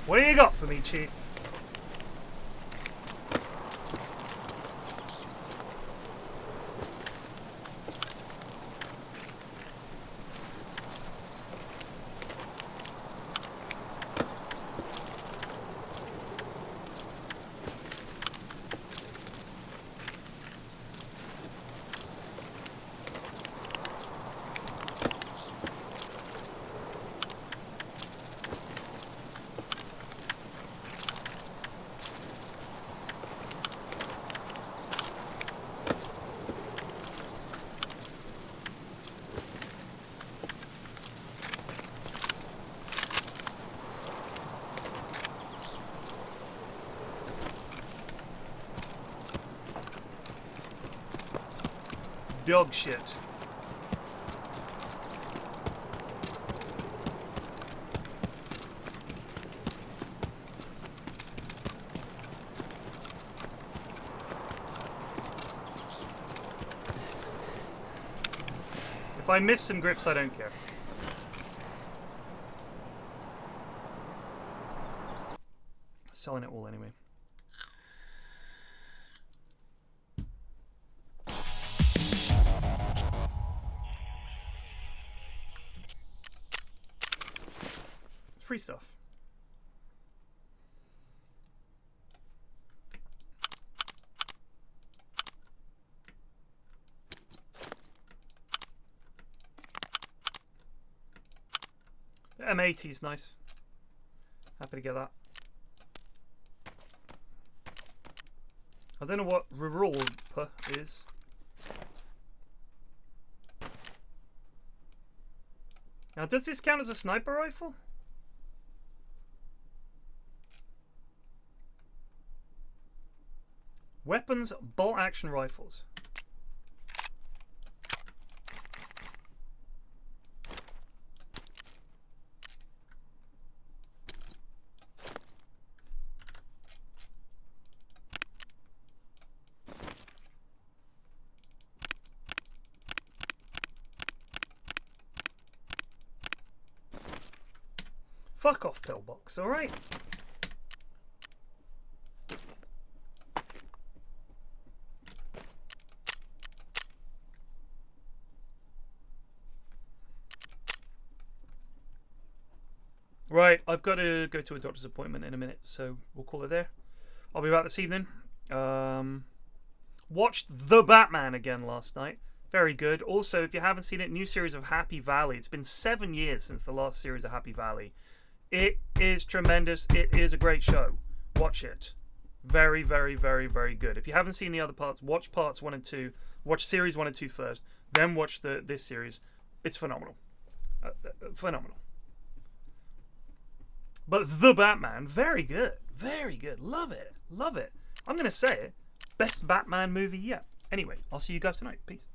What do you got for me, Chief? Dog shit. If I miss some grips, I don't care. Selling it all anyway. Free stuff. The M80 is nice. Happy to get that. I don't know what reroll is. Now, does this count as a sniper rifle? Weapons, bolt action rifles. Fuck off, pillbox, alright? Right, I've got to go to a doctor's appointment in a minute, so we'll call it there. I'll be back this evening. Watched The Batman again last night. Very good. Also, if you haven't seen it, new series of Happy Valley. It's been 7 years since the last series of Happy Valley. It is tremendous. It is a great show. Watch it. Very, very, very, very good. If you haven't seen the other parts, watch parts 1 and 2. Watch series 1 and 2 first. Then watch this series. It's phenomenal. Phenomenal. But The Batman, very good. Very good. Love it. Love it. I'm going to say it. Best Batman movie yet. Anyway, I'll see you guys tonight. Peace.